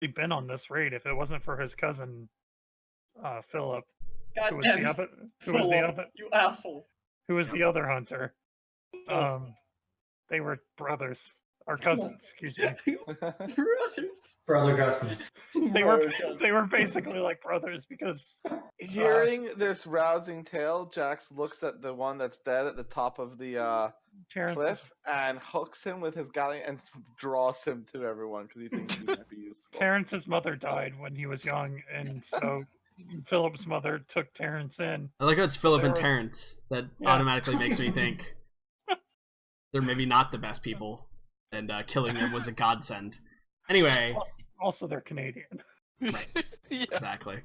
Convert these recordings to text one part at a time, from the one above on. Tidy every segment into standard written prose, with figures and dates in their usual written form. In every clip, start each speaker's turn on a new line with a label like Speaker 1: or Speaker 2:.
Speaker 1: been on this raid if it wasn't for his cousin, Philip.
Speaker 2: God
Speaker 1: Who was
Speaker 2: damn
Speaker 1: the
Speaker 2: it,
Speaker 1: other?
Speaker 2: Philip, you asshole.
Speaker 1: Who was the other hunter?
Speaker 2: Oh.
Speaker 1: They were brothers or cousins. Excuse me.
Speaker 2: Brothers.
Speaker 3: Brother cousins.
Speaker 1: They were basically like brothers because
Speaker 4: Hearing this rousing tale, Jax looks at the one that's dead at the top of the cliff and hooks him with his galleon and draws him to everyone because he thinks he might be useful.
Speaker 1: Terrence's mother died when he was young, and so Philip's mother took Terrence in.
Speaker 5: I like how it's Philip and Terrence. That automatically makes me think they're maybe not the best people, and killing them was a godsend. Anyway.
Speaker 1: Also, they're Canadian.
Speaker 5: Right.
Speaker 2: Yeah.
Speaker 5: Exactly.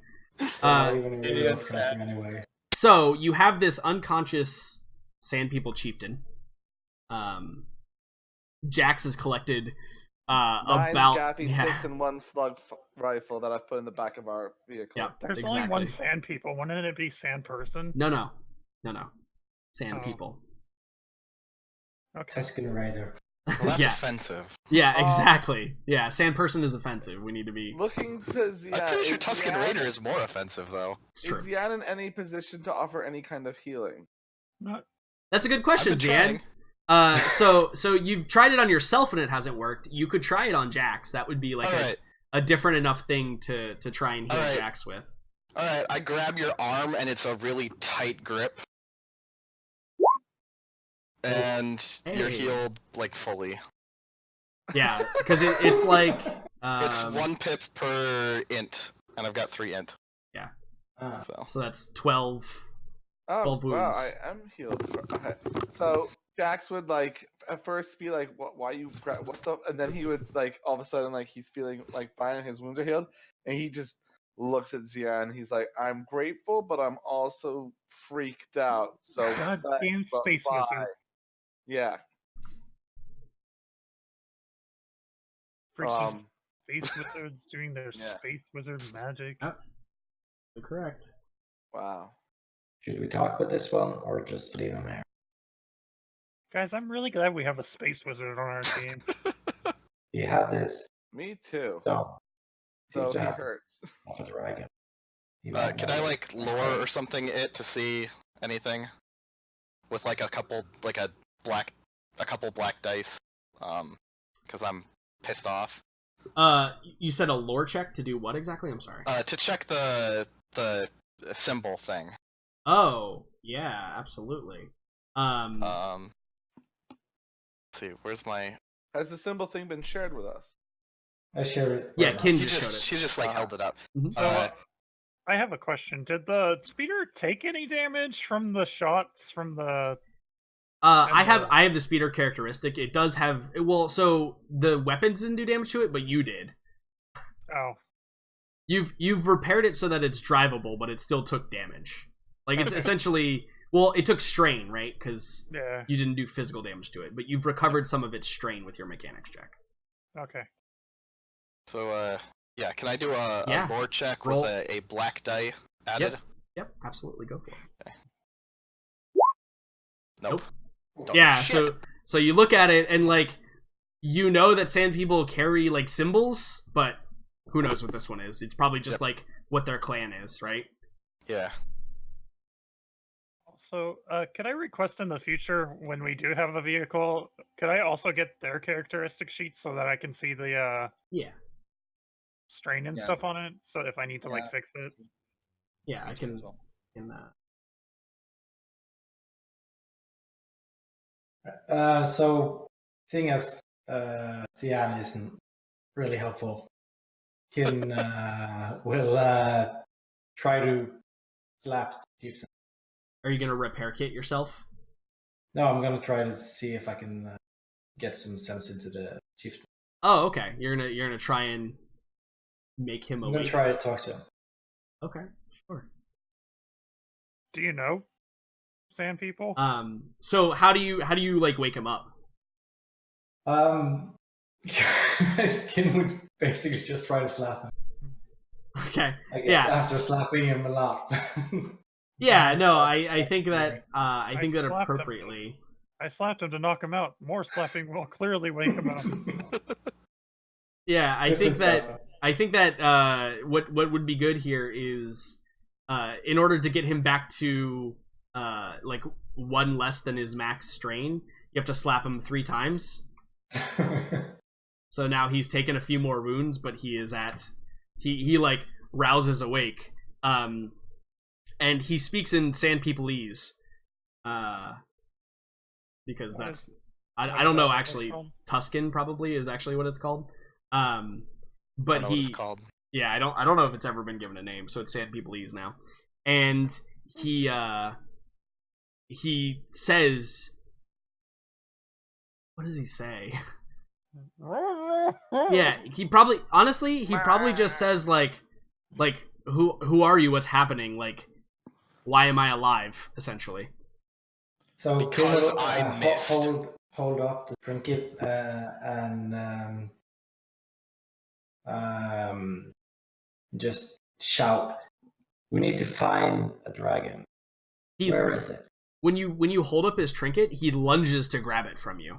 Speaker 3: Anyway.
Speaker 5: So you have this unconscious Sand People chieftain. Jax has collected
Speaker 4: 9
Speaker 5: about
Speaker 4: Gaffy sticks and 1 slug rifle that I've put in the back of our vehicle.
Speaker 5: Yeah,
Speaker 1: There's only one Sand People. Wouldn't it be Sand Person?
Speaker 5: No. Sand People.
Speaker 1: Okay.
Speaker 3: Tusken Rider.
Speaker 6: Well, that's offensive.
Speaker 5: Yeah, exactly. Yeah, Sand Person is offensive. We need to be
Speaker 4: looking to Zian.
Speaker 6: I'm pretty sure Tusken Raider is more offensive, though.
Speaker 5: It's true.
Speaker 4: Is Zian in any position to offer any kind of healing?
Speaker 5: That's a good question, Zian. So you've tried it on yourself and it hasn't worked. You could try it on Jax. That would be like a different enough thing to try and heal Jax with.
Speaker 6: Alright, I grab your arm and it's a really tight grip. And you're healed, like, fully.
Speaker 5: Yeah, because it's like...
Speaker 6: it's 1 pip per int, and I've got 3 int.
Speaker 5: Yeah.
Speaker 6: So
Speaker 5: that's 12 wounds.
Speaker 4: Wow, I am healed. Okay. So Jax would, like, at first be like, why you what the... And then he would, like, all of a sudden, like, he's feeling, like, fine and his wounds are healed. And he just looks at Zian. He's like, I'm grateful, but I'm also freaked out. So
Speaker 1: goddamn space wizard.
Speaker 4: Yeah.
Speaker 1: Freaking space wizards doing their space wizard magic.
Speaker 5: Oh, you're correct.
Speaker 4: Wow.
Speaker 3: Should we talk with this one or just leave him here?
Speaker 1: Guys, I'm really glad we have a space wizard on our team.
Speaker 3: He had this.
Speaker 4: Me too.
Speaker 3: So
Speaker 4: he hurts.
Speaker 3: Off a dragon.
Speaker 6: Can I, like, lore or something it to see anything? With, like, a couple black dice, because I'm pissed off.
Speaker 5: You said a lore check to do what exactly? I'm sorry.
Speaker 6: To check the symbol thing.
Speaker 5: Oh, yeah, absolutely.
Speaker 6: Let's see, where's my...
Speaker 4: Has the symbol thing been shared with us?
Speaker 3: I shared it.
Speaker 5: Yeah, Kin just showed it.
Speaker 6: She just, like, held it up.
Speaker 1: So, I have a question. Did the speeder take any damage from the shots from the...
Speaker 5: I have the speeder characteristic. It does have... Well, so the weapons didn't do damage to it, but you did.
Speaker 1: Oh.
Speaker 5: You've repaired it so that it's drivable, but it still took damage. Like, it's essentially... Well, it took strain, right? Because you didn't do physical damage to it, but you've recovered some of its strain with your mechanics check.
Speaker 1: Okay.
Speaker 6: So, yeah, can I do a lore check with a black die added?
Speaker 5: Yep, absolutely, go for it.
Speaker 6: Okay. Nope.
Speaker 5: Yeah, so you look at it and, like, you know that Sand People carry, like, symbols, but who knows what this one is. It's probably just like what their clan is, right?
Speaker 6: Yeah.
Speaker 1: Also, could I request in the future when we do have a vehicle, could I also get their characteristic sheets so that I can see the strain and stuff on it, so if I need to like fix it?
Speaker 5: Yeah, I can in
Speaker 3: that. So seeing as Zian isn't really helpful, Kin will try to slap Chieftain.
Speaker 5: Are you gonna repair kit yourself?
Speaker 3: No, I'm gonna try to see if I can get some sense into the Chieftain.
Speaker 5: Oh, okay. You're gonna try and make him awake.
Speaker 3: I'm gonna try to talk to him.
Speaker 5: Okay, sure.
Speaker 1: Do you know Sand People?
Speaker 5: So how do you like wake him up?
Speaker 3: Kin would basically just try to slap him.
Speaker 5: Okay.
Speaker 3: I guess after slapping him a lot.
Speaker 5: Yeah, no, I think that I think that appropriately.
Speaker 1: I slapped him to knock him out. More slapping will clearly wake him up.
Speaker 5: Yeah, I think that what would be good here is in order to get him back to like one less than his max strain, you have to slap him 3 times. So now he's taken a few more wounds, but he is at he like rouses awake. And he speaks in Sand Peopleese. Because that's I don't know actually. Tuscan probably is actually what it's called. But
Speaker 6: what it's called.
Speaker 5: Yeah, I don't know if it's ever been given a name, so it's Sand Peopleese now. And he says, what does he say? Yeah, he probably just says like who are you? What's happening? Like, why am I alive? Essentially.
Speaker 3: So
Speaker 6: because I missed.
Speaker 3: Hold up the trinket and just shout. We need to find a dragon. Where is it?
Speaker 5: When you hold up his trinket, he lunges to grab it from you.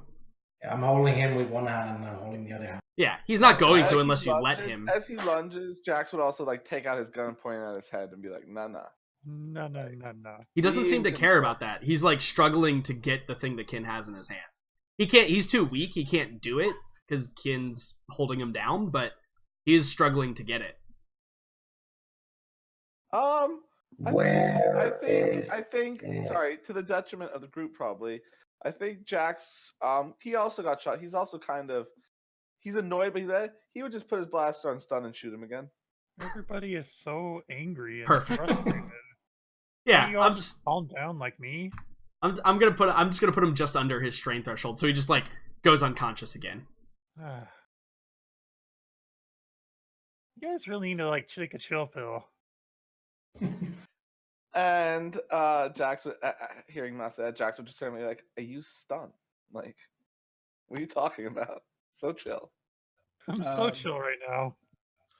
Speaker 3: I'm holding him with one hand and I'm holding the other hand.
Speaker 5: Yeah, he's not going to unless you let him.
Speaker 4: As he lunges, Jax would also like take out his gun and point it at his head and be like, nah.
Speaker 1: No.
Speaker 5: He doesn't seem to care about that. He's like struggling to get the thing that Kin has in his hand. He can't. He's too weak. He can't do it because Kin's holding him down. But he is struggling to get it.
Speaker 4: I think. Sorry, to the detriment of the group, probably. I think Jax. He also got shot. He's also he's annoyed, but he would just put his blaster on stun and shoot him again.
Speaker 1: Everybody is so angry and
Speaker 5: Perfect.
Speaker 1: frustrated.
Speaker 5: Yeah,
Speaker 1: I'm just calm down like me.
Speaker 5: I'm just gonna put him just under his strain threshold, so he just like goes unconscious again.
Speaker 1: You guys really need to like take a chill pill.
Speaker 4: And Jax would, hearing that said, Jax would just turn to me like, "Are you stunned? Like, what are you talking about? So chill."
Speaker 1: I'm so chill right now.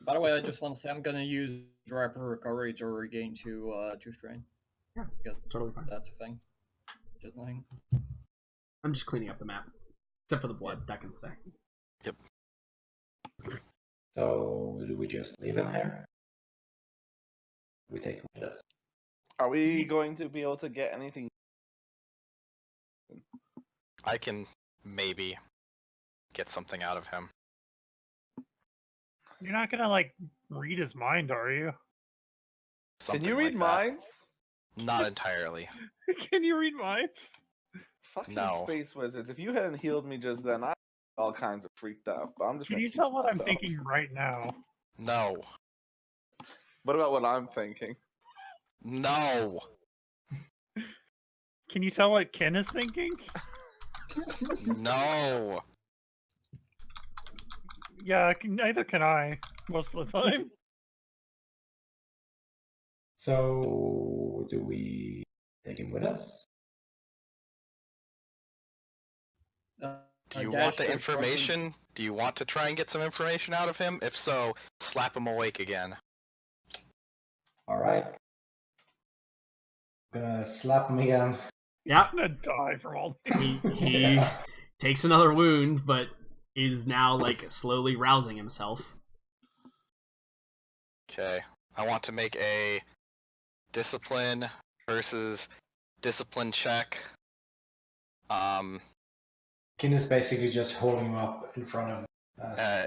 Speaker 2: By the way, I just want to say I'm gonna use rapid recovery to regain two strain.
Speaker 5: Yeah, that's totally fine.
Speaker 2: That's a thing. Just nothing.
Speaker 5: I'm just cleaning up the map, except for the blood. That can stay.
Speaker 6: Yep.
Speaker 3: So do we just leave him here? We take him with us.
Speaker 4: Are we going to be able to get anything?
Speaker 6: I can maybe get something out of him.
Speaker 1: You're not gonna like read his mind, are you?
Speaker 6: Something
Speaker 4: Can you read minds?
Speaker 6: Not entirely.
Speaker 1: Can you read minds?
Speaker 4: Fucking
Speaker 6: No.
Speaker 4: space wizards. If you hadn't healed me just then, I all kinds of freaked out. But I'm just.
Speaker 1: Can you tell what I'm thinking right now?
Speaker 6: No.
Speaker 4: What about what I'm thinking?
Speaker 6: No.
Speaker 1: Can you tell what Ken is thinking?
Speaker 6: No.
Speaker 1: Yeah, neither can I, most of the time.
Speaker 3: So, do we take him with us?
Speaker 6: Do you want the information? Do you want to try and get some information out of him? If so, slap him awake again.
Speaker 3: Alright. Gonna slap him again.
Speaker 5: Yeah.
Speaker 1: I'm gonna die from all
Speaker 5: He takes another wound, but is now like slowly rousing himself.
Speaker 6: Okay. I want to make a discipline versus discipline check.
Speaker 3: Kin is basically just holding him up in front of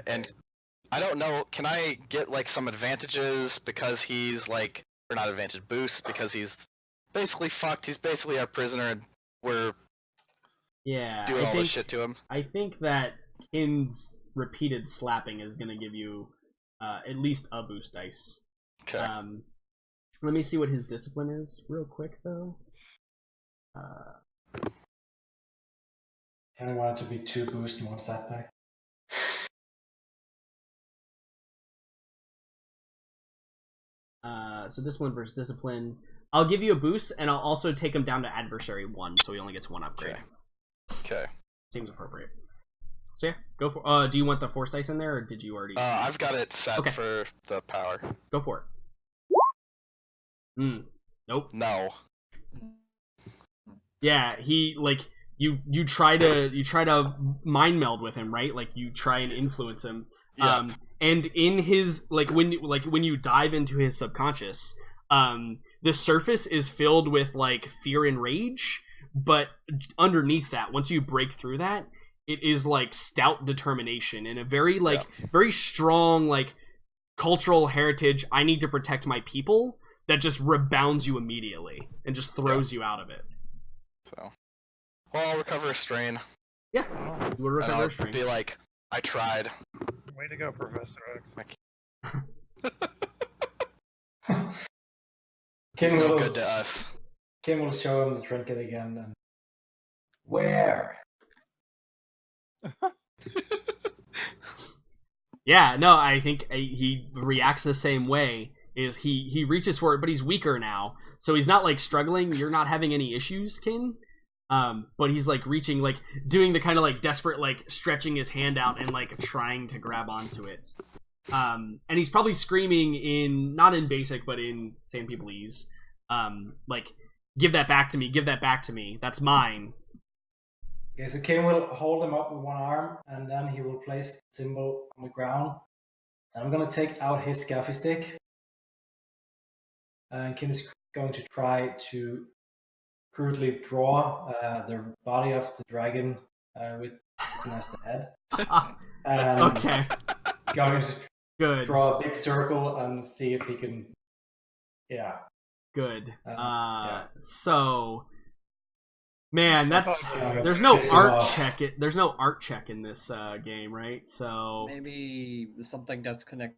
Speaker 6: and I don't know, can I get like some advantages because he's like, or not advantage boost because basically fucked. He's basically our prisoner, and we're doing all this shit to him.
Speaker 5: I think that Kin's repeated slapping is going to give you at least a boost dice.
Speaker 6: Okay.
Speaker 5: Let me see what his discipline is real quick, though.
Speaker 3: And I want it to be 2 boost and 1 setback.
Speaker 5: So discipline versus discipline. I'll give you a boost, and I'll also take him down to adversary 1, so he only gets 1 upgrade.
Speaker 6: Okay.
Speaker 5: Seems appropriate. So yeah, go for. Do you want the force dice in there, or did you already?
Speaker 6: I've got it set for the power.
Speaker 5: Go for it. Nope.
Speaker 6: No.
Speaker 5: Yeah, he like you try to mind meld with him, right? Like you try and influence him, And in his when you dive into his subconscious, the surface is filled with like fear and rage, but underneath that, once you break through that, it is like stout determination and a very very strong like cultural heritage. I need to protect my people. That just rebounds you immediately and just throws you out of it.
Speaker 6: So, well, I'll recover a strain.
Speaker 5: Yeah, we'll recover a strain.
Speaker 6: Be like, I tried.
Speaker 1: Way to go, Professor X.
Speaker 3: Kim
Speaker 6: He's
Speaker 3: will,
Speaker 6: good to us.
Speaker 3: Kim will show him the trinket again. And where?
Speaker 5: Yeah, no, I think he reacts the same way. Is he reaches for it, but he's weaker now, so he's not like struggling. You're not having any issues, Kin. But he's like reaching, like doing the kind of like desperate, like stretching his hand out and like trying to grab onto it. And he's probably screaming not in basic, but in Sand Peopleese, like, give that back to me, give that back to me, that's mine.
Speaker 3: Okay, so Kim will hold him up with one arm, and then he will place the symbol on the ground. And I'm gonna take out his Scaffy stick. And Kim is going to try to crudely draw the body of the dragon with as the head. And
Speaker 5: Okay.
Speaker 3: Going to
Speaker 5: Good.
Speaker 3: draw a big circle and see if he can. Yeah.
Speaker 5: Good.
Speaker 3: Yeah.
Speaker 5: So, man, that's there's no art check. There's no art check in this game, right? So
Speaker 2: maybe something that's connected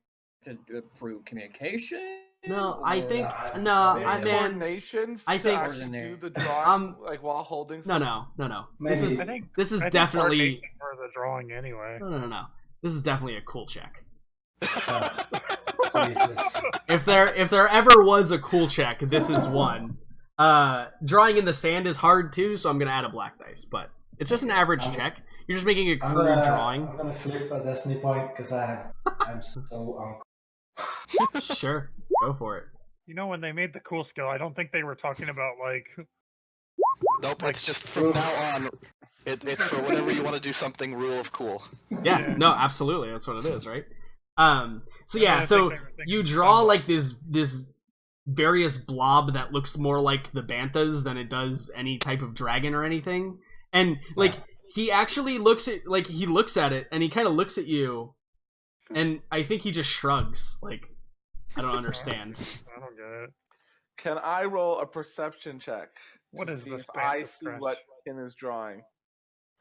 Speaker 2: through communication.
Speaker 5: No, I think
Speaker 4: coordination.
Speaker 5: I think
Speaker 4: do the drawing like while holding.
Speaker 5: No.
Speaker 3: Maybe.
Speaker 5: This is definitely
Speaker 1: for the drawing anyway.
Speaker 5: No. This is definitely a cool check.
Speaker 3: Jesus.
Speaker 5: If there ever was a cool check, this is one. Drawing in the sand is hard too, so I'm gonna add a black dice, but it's just an average check. You're just making a crude drawing.
Speaker 3: I'm gonna flip a destiny point because I'm so uncool.
Speaker 5: Sure, go for it.
Speaker 1: You know, when they made the cool skill, I don't think they were talking about like.
Speaker 6: Nope, it's just from now on. It's for whenever you want to do something. Rule of cool.
Speaker 5: Yeah, no, absolutely, that's what it is, right? So you draw like this various blob that looks more like the banthas than it does any type of dragon or anything, and like he actually looks at it and he kind of looks at you, and I think he just shrugs like, I don't understand.
Speaker 1: I don't get it.
Speaker 4: Can I roll a perception check?
Speaker 1: What is this?
Speaker 4: I see what Kim is drawing.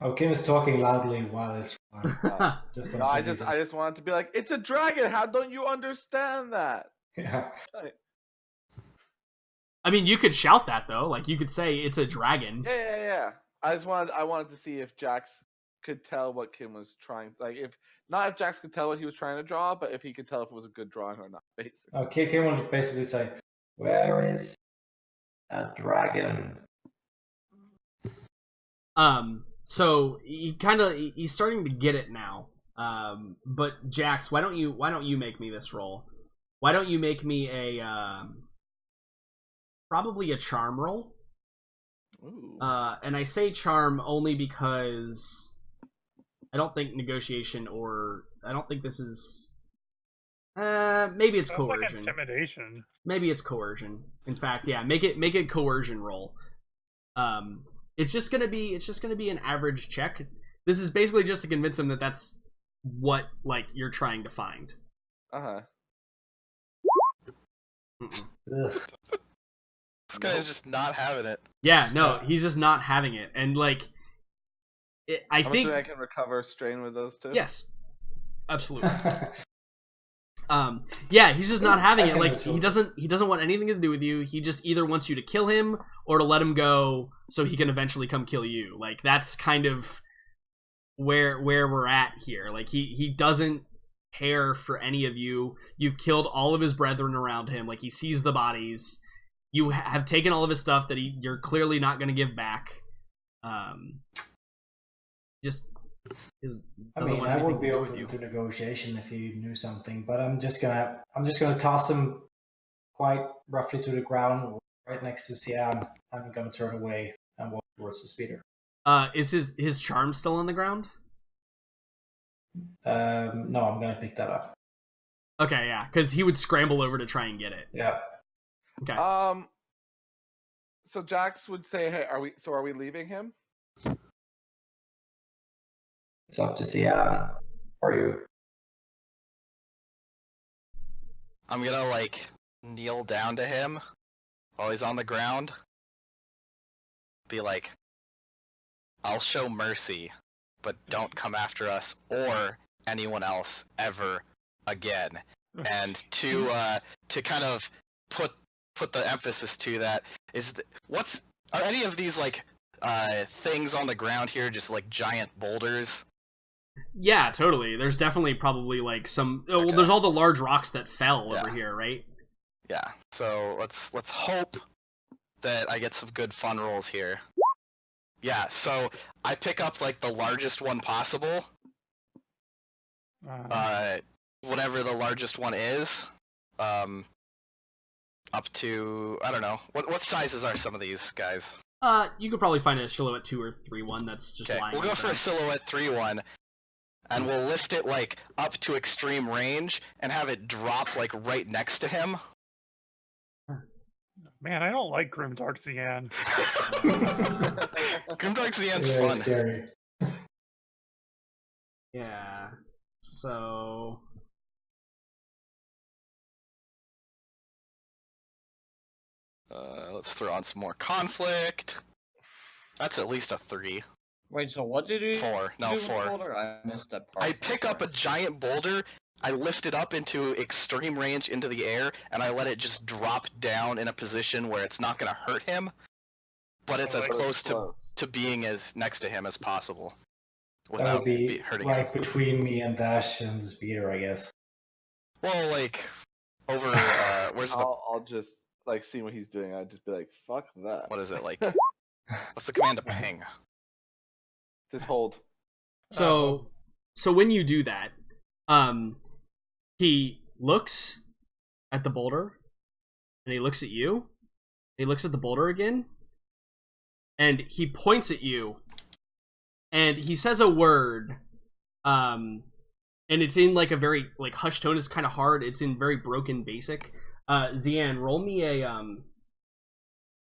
Speaker 3: Oh, Kim is talking loudly while it's
Speaker 4: I just wanted to be like, it's a dragon. How don't you understand that?
Speaker 3: Yeah.
Speaker 5: I mean, you could shout that though. Like you could say it's a dragon.
Speaker 4: Yeah. I wanted to see if Jax could tell what Kim was trying. Like if Jax could tell what he was trying to draw, but if he could tell if it was a good drawing or not. Basically.
Speaker 3: Okay, Kim will basically say, "Where is a dragon?"
Speaker 5: So he's starting to get it now. But Jax, why don't you make me this roll? Why don't you make me a probably a charm roll?
Speaker 4: Ooh.
Speaker 5: And I say charm only because I don't think negotiation I don't think this is. Maybe it's
Speaker 1: Sounds
Speaker 5: coercion.
Speaker 1: Like intimidation.
Speaker 5: Maybe it's coercion. In fact, yeah, make it coercion roll. It's just gonna be an average check. This is basically just to convince him that that's what like you're trying to find.
Speaker 6: This guy's just not having it.
Speaker 5: Yeah, no, he's just not having it, and like, I think
Speaker 4: I can recover strain with those two.
Speaker 5: Yes, absolutely. Yeah, he's just not having it. Like he doesn't want anything to do with you. He just either wants you to kill him or to let him go so he can eventually come kill you. Like that's kind of where we're at here. Like he doesn't care for any of you. You've killed all of his brethren around him. Like he sees the bodies. You have taken all of his stuff that you're clearly not going to give back.
Speaker 3: I would be open to negotiation if he knew something, but I'm just gonna toss him quite roughly to the ground, right next to Sian. I'm gonna turn away and walk towards the speeder.
Speaker 5: Is his charm still on the ground?
Speaker 3: No, I'm gonna pick that up.
Speaker 5: Okay, yeah, because he would scramble over to try and get it.
Speaker 3: Yeah.
Speaker 5: Okay.
Speaker 4: So Jax would say, "Hey, are we leaving him?"
Speaker 3: It's up to Cian or you.
Speaker 6: I'm gonna like kneel down to him while he's on the ground. Be like, I'll show mercy, but don't come after us or anyone else ever again. And to kind of put the emphasis to that is are any of these like things on the ground here just like giant boulders?
Speaker 5: Yeah, totally. There's definitely probably like some. Oh, well, there's all the large rocks that fell over here, right?
Speaker 6: Yeah. So let's hope that I get some good fun rolls here. Yeah. So I pick up like the largest one possible. Whatever the largest one is. Up to I don't know. What sizes are some of these guys?
Speaker 5: You could probably find a silhouette 2 or 3 one that's just lying.
Speaker 6: We'll go for a silhouette 3 one. And we'll lift it like up to extreme range and have it drop like right next to him.
Speaker 1: Man, I don't like Grimdark Cian.
Speaker 6: Grimdark Cian's fun.
Speaker 3: Scary.
Speaker 5: Yeah. So.
Speaker 6: Let's throw on some more conflict. That's at least a 3.
Speaker 2: Wait, so what did you
Speaker 6: 4. No, 4.
Speaker 2: I missed that part.
Speaker 6: I pick up a giant boulder, I lift it up into extreme range into the air, and I let it just drop down in a position where it's not going to hurt him, but it's as close to being as next to him as possible.
Speaker 3: That would be hurting like him. Between me and Dash and Speeder, I guess.
Speaker 6: Well, like, over, where's
Speaker 4: I'll just, like, see what he's doing. I'd just be like, fuck that.
Speaker 6: What is it, like? What's the command to ping?
Speaker 4: Just hold.
Speaker 5: So when you do that, he looks at the boulder, and he looks at you. He looks at the boulder again, and he points at you, and he says a word, and it's in like a very like hushed tone. It's kind of hard. It's in very broken basic. Zian, roll me a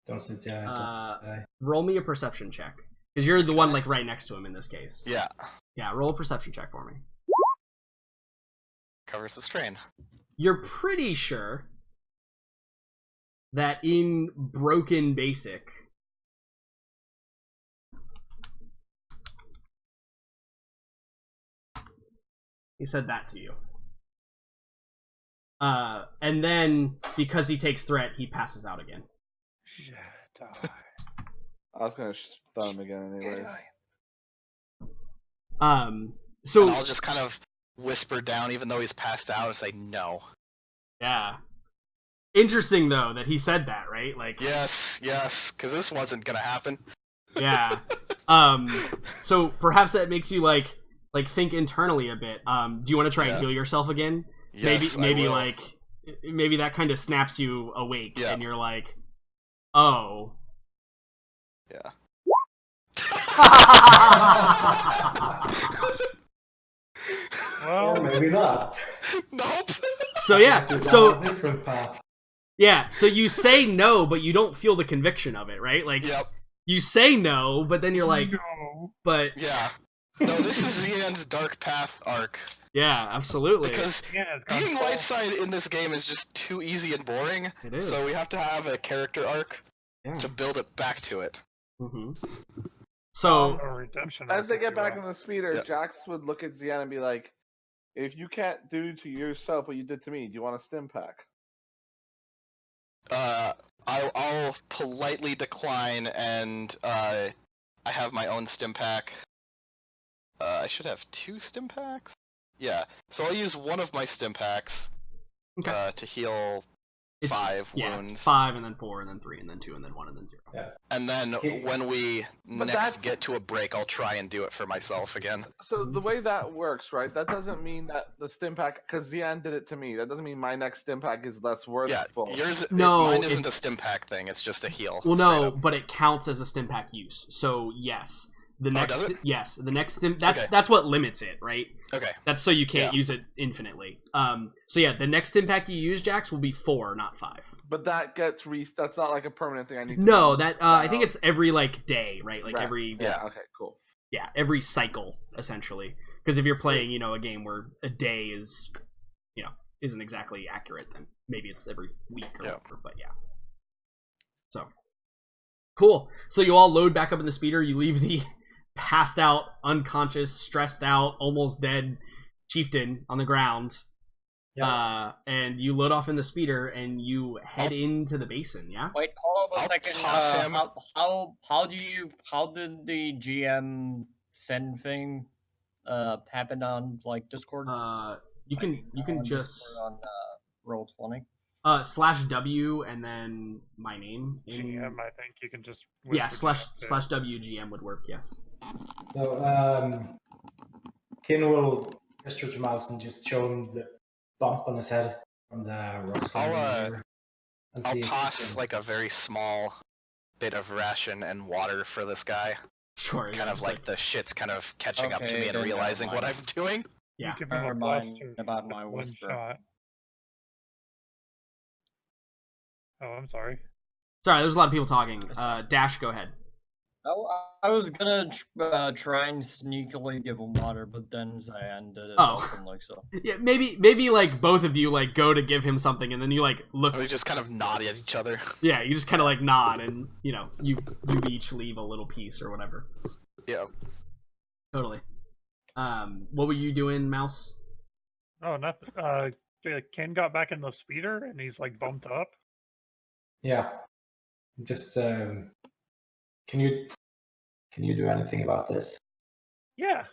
Speaker 3: Don't sit down.
Speaker 5: Roll me a perception check. Because you're the one, like, right next to him in this case.
Speaker 6: Yeah.
Speaker 5: Yeah, roll a perception check for me.
Speaker 6: Covers the strain.
Speaker 5: You're pretty sure that in broken basic, he said that to you. And then, because he takes threat, he passes out again.
Speaker 4: I was gonna stun him again anyways.
Speaker 5: So
Speaker 6: and I'll just kind of whisper down, even though he's passed out, and say no.
Speaker 5: Yeah. Interesting though that he said that, right? Like
Speaker 6: yes, because this wasn't gonna happen.
Speaker 5: Yeah. So perhaps that makes you like think internally a bit. Do you want to try and heal yourself again?
Speaker 6: Yes,
Speaker 5: maybe maybe that kind of snaps you awake, and you're like, oh.
Speaker 6: Yeah.
Speaker 3: Well, or maybe not.
Speaker 6: Nope.
Speaker 5: So yeah,
Speaker 3: different path.
Speaker 5: Yeah, so you say no, but you don't feel the conviction of it, right? Like, you say no, but then you're like,
Speaker 1: no.
Speaker 5: But
Speaker 6: yeah, no, this is Zian's Dark Path arc.
Speaker 5: Yeah, absolutely.
Speaker 6: Because being light side in this game is just too easy and boring.
Speaker 5: It is.
Speaker 6: So we have to have a character arc to build it back to it.
Speaker 5: Mm-hmm. So
Speaker 4: as they get back in the speeder, Jax would look at Zian and be like, "If you can't do to yourself what you did to me, do you want a stim pack?"
Speaker 6: I'll politely decline, and I have my own stim pack. I should have 2 stim packs. Yeah, so I'll use one of my stim packs to heal 5 wounds.
Speaker 5: Yeah, it's 5, and then 4, and then 3, and then 2, and then 1, and then 0.
Speaker 3: Yeah.
Speaker 6: And then when we next get to a break, I'll try and do it for myself again.
Speaker 4: So the way that works, right? That doesn't mean that the stim pack, because Zian did it to me, that doesn't mean my next stim pack is less worthful.
Speaker 6: Yeah, mine isn't a stim pack thing, it's just a heal.
Speaker 5: Well, no, but it counts as a stim pack use. So, yes. The next, yes, the next stim. That's what limits it, right?
Speaker 6: Okay.
Speaker 5: That's so you can't use it infinitely. So yeah, the next stim pack you use, Jax, will be 4, not 5.
Speaker 4: But that gets that's not like a permanent thing. I need.
Speaker 5: No, that I think it's every like day, right? Like every.
Speaker 4: Yeah. Okay. Cool.
Speaker 5: Yeah, every cycle essentially. Because if you're playing, you know, a game where a day is, you know, isn't exactly accurate, then maybe it's every week or whatever. But yeah. So cool. So you all load back up in the speeder. You leave the passed out, unconscious, stressed out, almost dead chieftain on the ground. Yep. And you load off in the speeder and you head into the basin. Yeah.
Speaker 2: Wait, hold on a second. How did the GM send thing happen on like Discord?
Speaker 5: You can just
Speaker 2: Discord on Roll20.
Speaker 5: /W and then my name.
Speaker 1: GM, I think you can just
Speaker 5: /W GM would work. Yes.
Speaker 3: So Kin will gesture to Mouse and just show him the bump on his head from the rock slide.
Speaker 6: I'll toss like a very small bit of ration and water for this guy.
Speaker 5: Sure.
Speaker 6: Kind of like the shit's kind of catching up to me and realizing what I'm doing.
Speaker 5: Yeah.
Speaker 1: You can
Speaker 2: remind about my whisper.
Speaker 1: Shot. Oh, I'm sorry.
Speaker 5: Sorry, there's a lot of people talking. Dash, go ahead.
Speaker 2: I was gonna try and sneakily give him water, but then Zayan did it. Like so.
Speaker 5: Yeah, maybe like both of you like go to give him something, and then you like look.
Speaker 6: We just kind of nod at each other.
Speaker 5: Yeah, you just kind of like nod, and you know you each leave a little piece or whatever.
Speaker 6: Yeah.
Speaker 5: Totally. What were you doing, Mouse?
Speaker 1: Oh, nothing. Ken got back in the speeder, and he's like bumped up.
Speaker 3: Yeah. Just can you do anything about this?
Speaker 1: Yeah.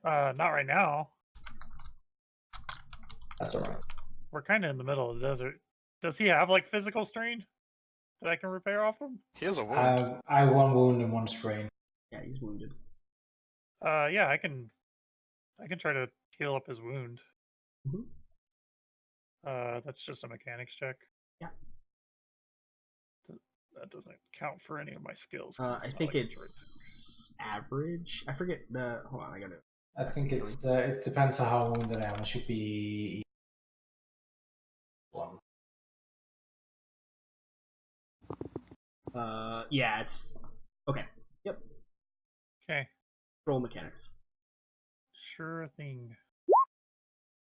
Speaker 1: Not right now.
Speaker 3: That's alright.
Speaker 1: We're kind of in the middle of the desert. Does he have like physical strain that I can repair off him?
Speaker 6: He has a wound.
Speaker 3: I have 1 wound and 1 strain.
Speaker 5: Yeah, he's wounded.
Speaker 1: Yeah, I can try to heal up his wound.
Speaker 5: Mm-hmm.
Speaker 1: That's just a mechanics check.
Speaker 5: Yeah.
Speaker 1: That doesn't count for any of my skills.
Speaker 5: I think it's average. I forget the. Hold on, I got it.
Speaker 3: I think it's it depends on how wounded I am. It should be 1.
Speaker 5: Yeah, it's okay. Yep.
Speaker 1: Okay.
Speaker 5: Roll mechanics.
Speaker 1: Sure thing.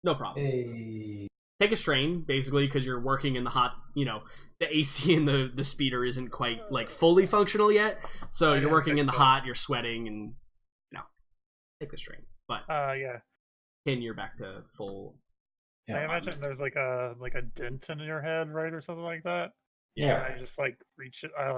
Speaker 5: No problem.
Speaker 3: Hey.
Speaker 5: Take a strain, basically, because you're working in the hot, you know, the AC in the speeder isn't quite, like, fully functional yet, so you're working in the hot, you're sweating, and, you know, take a strain. But,
Speaker 1: yeah.
Speaker 5: Ken, you're back to full...
Speaker 1: Yeah, I imagine there's, like a dent in your head, right, or something like that?
Speaker 3: Yeah.
Speaker 1: And I just, like, reach it, I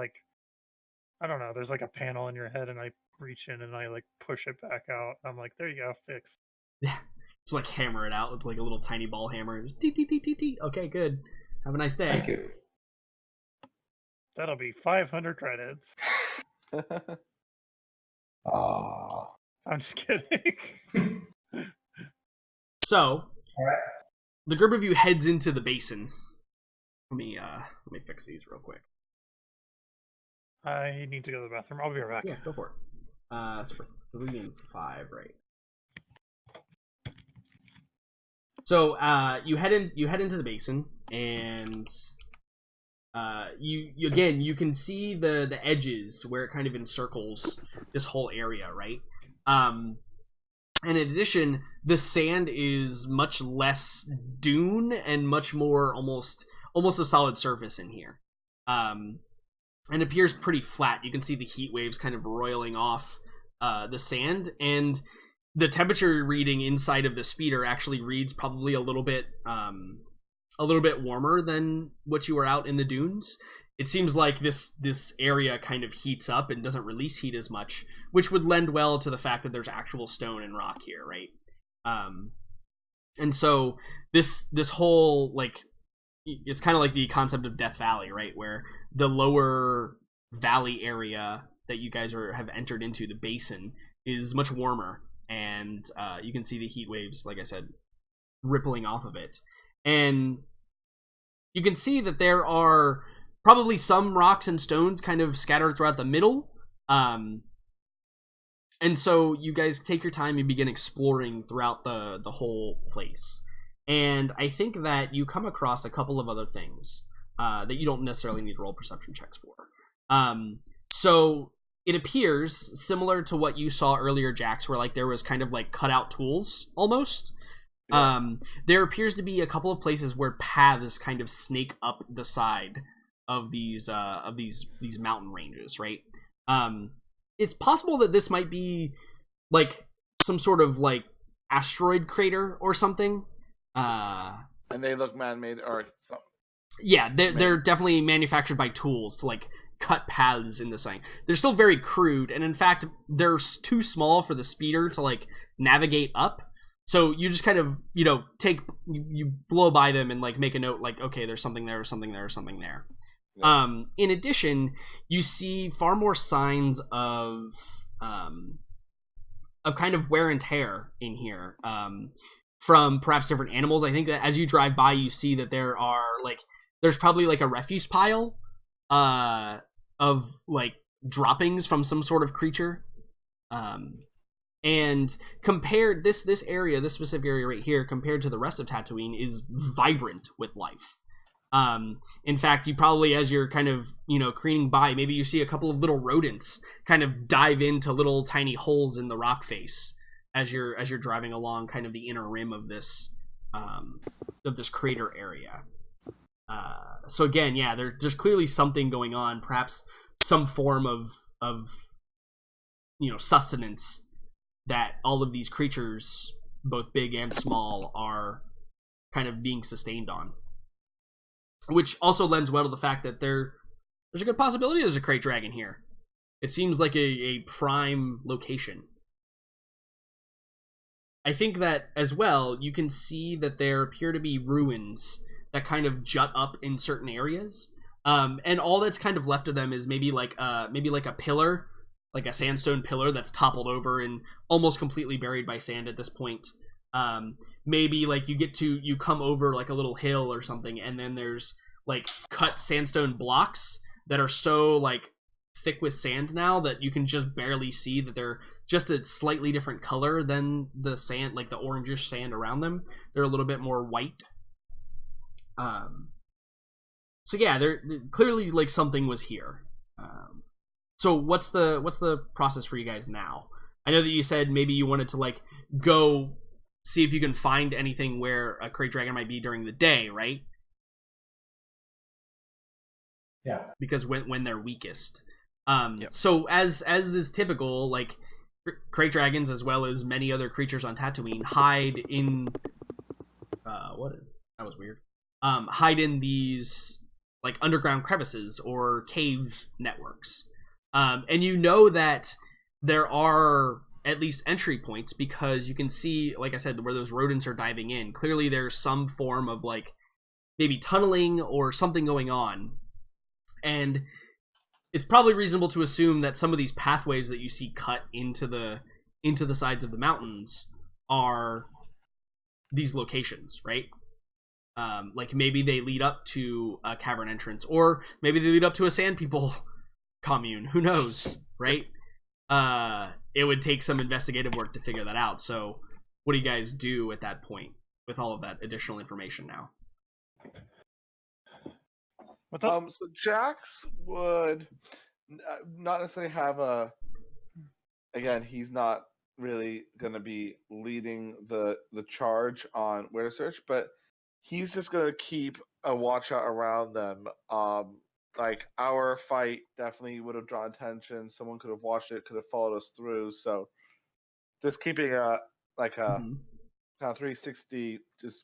Speaker 1: don't know, there's, like, a panel in your head, and I reach in, and I, like, push it back out. I'm like, there you go, fixed.
Speaker 5: Yeah. Just like hammer it out with like a little tiny ball hammer. Just tee. Okay, good. Have a nice day.
Speaker 3: Thank you.
Speaker 1: That'll be 500 credits.
Speaker 3: Aww.
Speaker 1: I'm just kidding.
Speaker 5: So,
Speaker 3: alright.
Speaker 5: The group of you heads into the basin. Let me fix these real quick.
Speaker 1: I need to go to the bathroom. I'll be right back.
Speaker 5: Yeah, go for it. It's for 3 and 5, right? So you head into the basin, and you can see the edges where it kind of encircles this whole area, right? And in addition, the sand is much less dune and much more almost a solid surface in here, and appears pretty flat. You can see the heat waves kind of roiling off the sand, and the temperature reading inside of the speeder actually reads probably a little bit warmer than what you were out in the dunes. It seems like this area kind of heats up and doesn't release heat as much, which would lend well to the fact that there's actual stone and rock here, right? And so this whole, like, it's kind of like the concept of Death Valley, right? Where the lower valley area that you guys have entered into, the basin, is much warmer. And you can see the heat waves, like I said, rippling off of it. And you can see that there are probably some rocks and stones kind of scattered throughout the middle. And so you guys take your time and begin exploring throughout the whole place. And I think that you come across a couple of other things that you don't necessarily need to roll perception checks for. So it appears similar to what you saw earlier, Jax, where like there was kind of like cutout tools almost. Yeah. There appears to be a couple of places where paths kind of snake up the side of these mountain ranges, right? It's possible that this might be like some sort of like asteroid crater or something.
Speaker 4: And they look man-made or something.
Speaker 5: Yeah, they're definitely manufactured by tools to like cut paths in the thing. They're still very crude, and in fact, they're too small for the speeder to like navigate up. So you just kind of, you know, you blow by them and like make a note like, okay, there's something there, something there, something there. Yeah. In addition, you see far more signs of kind of wear and tear in here. From perhaps different animals. I think that as you drive by, you see that there's probably like a refuse pile of like droppings from some sort of creature. And compared this specific area right here compared to the rest of Tatooine is vibrant with life. In fact, you probably, as you're kind of, you know, careening by, maybe you see a couple of little rodents kind of dive into little tiny holes in the rock face as you're driving along kind of the inner rim of this crater area. So again, yeah, there's clearly something going on, perhaps some form of you know, sustenance that all of these creatures, both big and small, are kind of being sustained on. Which also lends well to the fact that there's a good possibility there's a crate dragon here. It seems like a prime location. I think that as well, you can see that there appear to be ruins that kind of jut up in certain areas. And all that's kind of left of them is maybe like a pillar, like a sandstone pillar that's toppled over and almost completely buried by sand at this point. Maybe like you come over like a little hill or something, and then there's like cut sandstone blocks that are so like thick with sand now that you can just barely see that they're just a slightly different color than the sand, like the orangish sand around them. They're a little bit more white. So yeah, they're clearly like something was here. So what's the process for you guys now? I know that you said maybe you wanted to like go see if you can find anything where a crate dragon might be during the day, right?
Speaker 3: Yeah.
Speaker 5: Because when they're weakest.
Speaker 6: Yep.
Speaker 5: So as is typical, like crate dragons as well as many other creatures on Tatooine hide in that was weird. Hide in these like underground crevices or cave networks. And you know that there are at least entry points because you can see, like I said, where those rodents are diving in. Clearly there's some form of like maybe tunneling or something going on. And it's probably reasonable to assume that some of these pathways that you see cut into the sides of the mountains are these locations, right? Like maybe they lead up to a cavern entrance, or maybe they lead up to a sand people commune. Who knows, right? It would take some investigative work to figure that out. So what do you guys do at that point with all of that additional information now?
Speaker 4: So Jax would not necessarily have again, he's not really going to be leading the charge on where to search, but he's just going to keep a watch out around them. Like our fight definitely would have drawn attention. Someone could have watched it, could have followed us through. So just keeping a kind of 360, just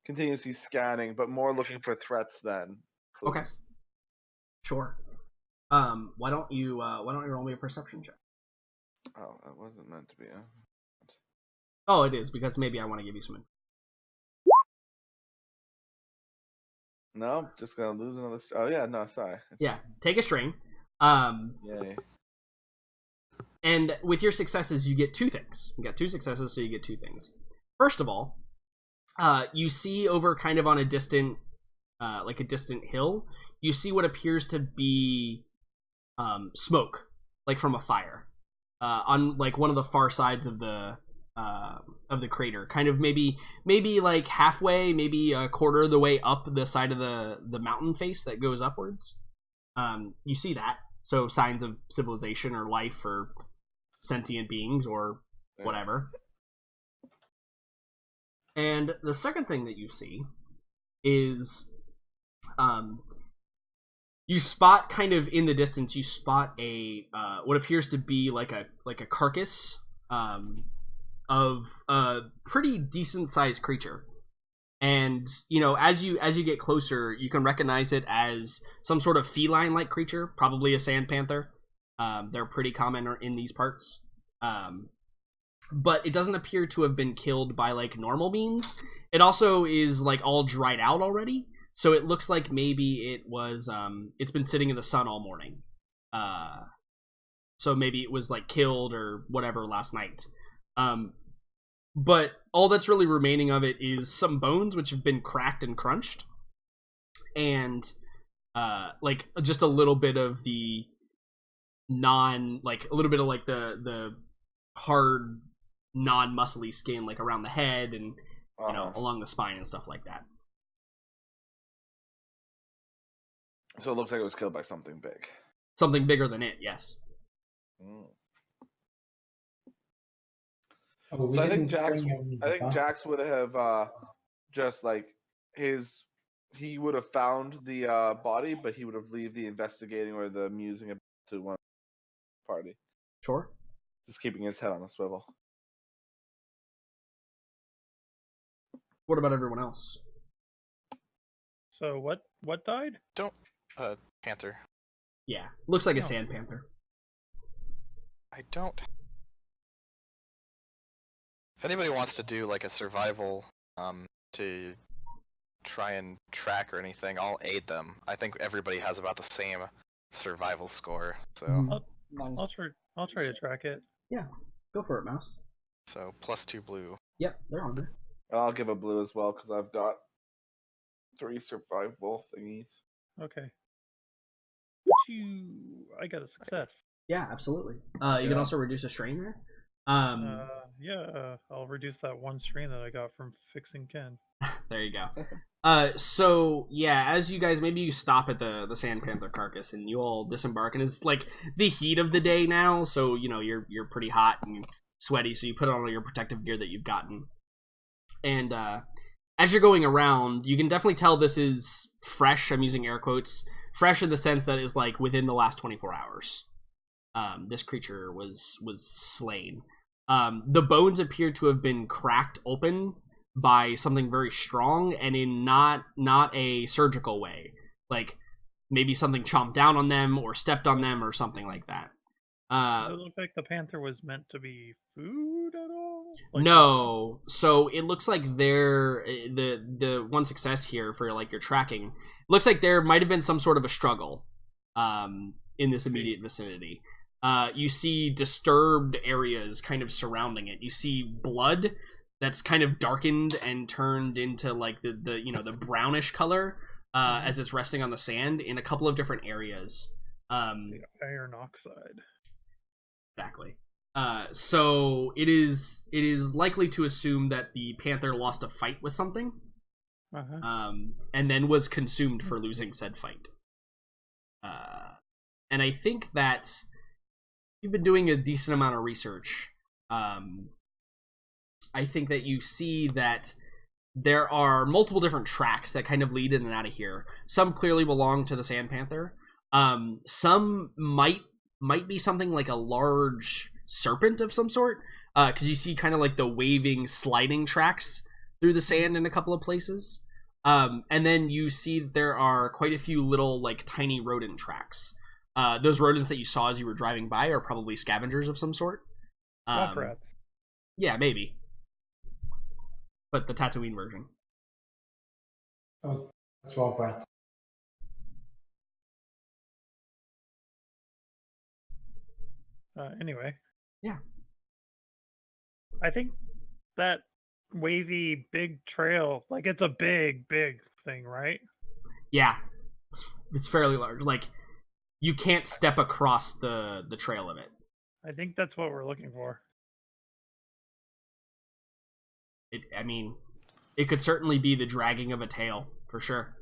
Speaker 4: continuously scanning, but more looking for threats than clues.
Speaker 5: Okay. Sure. Why don't you roll me a perception check?
Speaker 4: Oh, that wasn't meant to be.
Speaker 5: Oh, it is, because maybe I want to give you some.
Speaker 4: No, just gonna lose another. Oh yeah, no, sorry.
Speaker 5: Yeah, take a strain.
Speaker 4: Yay.
Speaker 5: And with your successes, you get two things. You got two successes, so you get two things. First of all, you see over kind of on a distant hill, you see what appears to be smoke, like from a fire. on like one of the far sides of the crater, kind of maybe like halfway, maybe a quarter of the way up the side of the mountain face that goes upwards. You see that, so signs of civilization or life or sentient beings or whatever. And the second thing that you see is you spot kind of in the distance, you spot a what appears to be like a carcass of a pretty decent sized creature. And you know, as you get closer, you can recognize it as some sort of feline like creature, probably a sand panther. They're pretty common in these parts. But it doesn't appear to have been killed by like normal means. It also is like all dried out already, so it looks like maybe it was it's been sitting in the sun all morning. So maybe it was like killed or whatever last night. But all that's really remaining of it is some bones which have been cracked and crunched, and like just a little bit of the the hard non-muscly skin like around the head and you know, along the spine and stuff like that.
Speaker 4: So it looks like it was killed by something big.
Speaker 5: Something bigger than it, yes.
Speaker 4: So I think Jax would have just like he would have found the body, but he would have leave the investigating or the musing to one party.
Speaker 5: Sure.
Speaker 4: Just keeping his head on a swivel.
Speaker 5: What about everyone else?
Speaker 1: So what died?
Speaker 6: Panther.
Speaker 5: Yeah, looks like a sand panther.
Speaker 6: I don't. If anybody wants to do like a survival to try and track or anything, I'll aid them. I think everybody has about the same survival score, so
Speaker 1: I'll try to track it.
Speaker 5: Yeah, go for it, Mouse.
Speaker 6: So +2 blue.
Speaker 5: Yep, they're on there.
Speaker 4: I'll give a blue as well because I've got 3 survival thingies.
Speaker 1: Okay. I got a success.
Speaker 5: Yeah, absolutely. You can also reduce a strain there.
Speaker 1: Yeah, I'll reduce that 1 strain that I got from fixing Ken.
Speaker 5: There you go. So yeah, as you guys, maybe you stop at the sand panther carcass and you all disembark, and it's like the heat of the day now, so you know you're pretty hot and sweaty, so you put on all your protective gear that you've gotten. And as you're going around, you can definitely tell this is fresh. I'm using air quotes. Fresh in the sense that it's like within the last 24 hours. This creature was slain. The bones appear to have been cracked open by something very strong, and in not a surgical way. Like maybe something chomped down on them or stepped on them or something like that.
Speaker 1: Does it look like the panther was meant to be food at all? Like,
Speaker 5: no. So it looks like the one success here for like your tracking. Looks like there might have been some sort of a struggle in this immediate vicinity. You see disturbed areas kind of surrounding it. You see blood that's kind of darkened and turned into like the brownish color as it's resting on the sand in a couple of different areas.
Speaker 1: The iron oxide.
Speaker 5: Exactly. So it is likely to assume that the panther lost a fight with something, and then was consumed for losing said fight. And I think that you've been doing a decent amount of research. I think that you see that there are multiple different tracks that kind of lead in and out of here. Some clearly belong to the sand panther. Some might be something like a large serpent of some sort, because you see kind of like the waving sliding tracks through the sand in a couple of places. And then you see there are quite a few little like tiny rodent tracks. Those rodents that you saw as you were driving by are probably scavengers of some sort.
Speaker 1: Rats.
Speaker 5: Yeah, maybe. But the Tatooine version.
Speaker 3: Oh, that's wrong, rats.
Speaker 1: Anyway.
Speaker 5: Yeah.
Speaker 1: I think that wavy big trail, like it's a big thing, right?
Speaker 5: Yeah. It's fairly large. Like you can't step across the trail of it.
Speaker 1: I think that's what we're looking for.
Speaker 5: I mean, it could certainly be the dragging of a tail, for sure.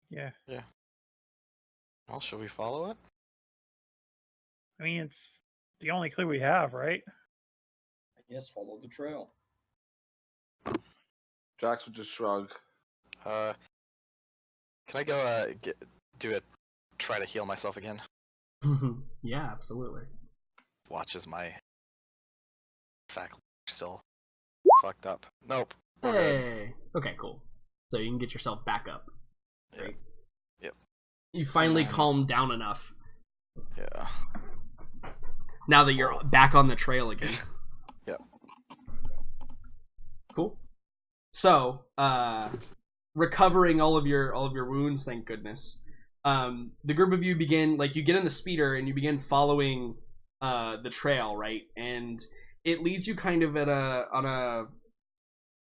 Speaker 1: Yeah.
Speaker 6: Yeah. Well, should we follow it?
Speaker 1: I mean, it's the only clue we have, right?
Speaker 2: I guess follow the trail.
Speaker 4: Jax would just shrug.
Speaker 6: Can I go try to heal myself again?
Speaker 5: Yeah, absolutely.
Speaker 6: Watch as my faculty still fucked up. Nope.
Speaker 5: Hey. Okay, cool. So you can get yourself back up.
Speaker 6: Right? Yep.
Speaker 5: You finally calmed down enough.
Speaker 6: Yeah.
Speaker 5: Now that you're back on the trail again.
Speaker 6: Yep.
Speaker 5: Cool. So, recovering all of your wounds, thank goodness. The group of you begin, like, you get in the speeder and you begin following the trail, right? And it leads you kind of on a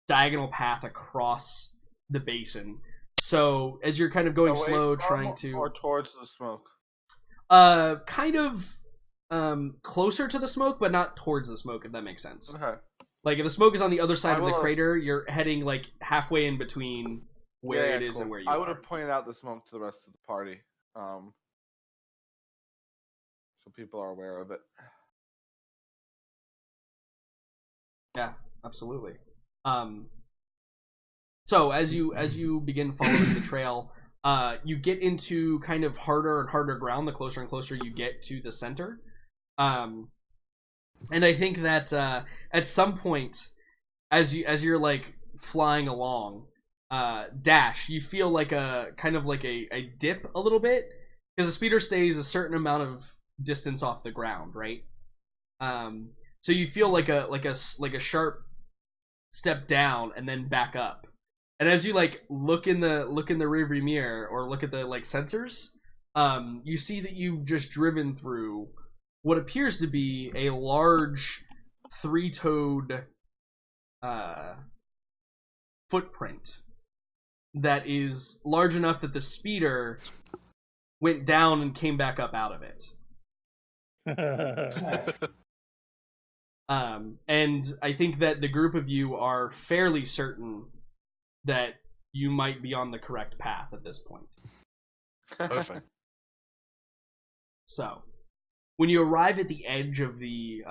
Speaker 5: diagonal path across the basin. So as you're kind of going slow, trying to,
Speaker 4: or towards the smoke.
Speaker 5: Kind of closer to the smoke, but not towards the smoke, if that makes sense.
Speaker 4: Okay.
Speaker 5: Like if the smoke is on the other side of the crater, you're heading like halfway in between where it is and where you are.
Speaker 4: I would have pointed out the smoke to the rest of the party, so people are aware of it.
Speaker 5: Yeah, absolutely. So as you begin following the trail, you get into kind of harder and harder ground the closer and closer you get to the center. And I think that at some point, as you're like flying along, Dash, you feel like a kind of like a dip a little bit because the speeder stays a certain amount of distance off the ground, right? So you feel like a sharp step down and then back up. And as you like look in the rearview mirror or look at the like sensors, you see that you've just driven through what appears to be a large three-toed footprint that is large enough that the speeder went down and came back up out of it. And I think that the group of you are fairly certain that you might be on the correct path at this point.
Speaker 6: Perfect.
Speaker 5: So, when you arrive at the edge of the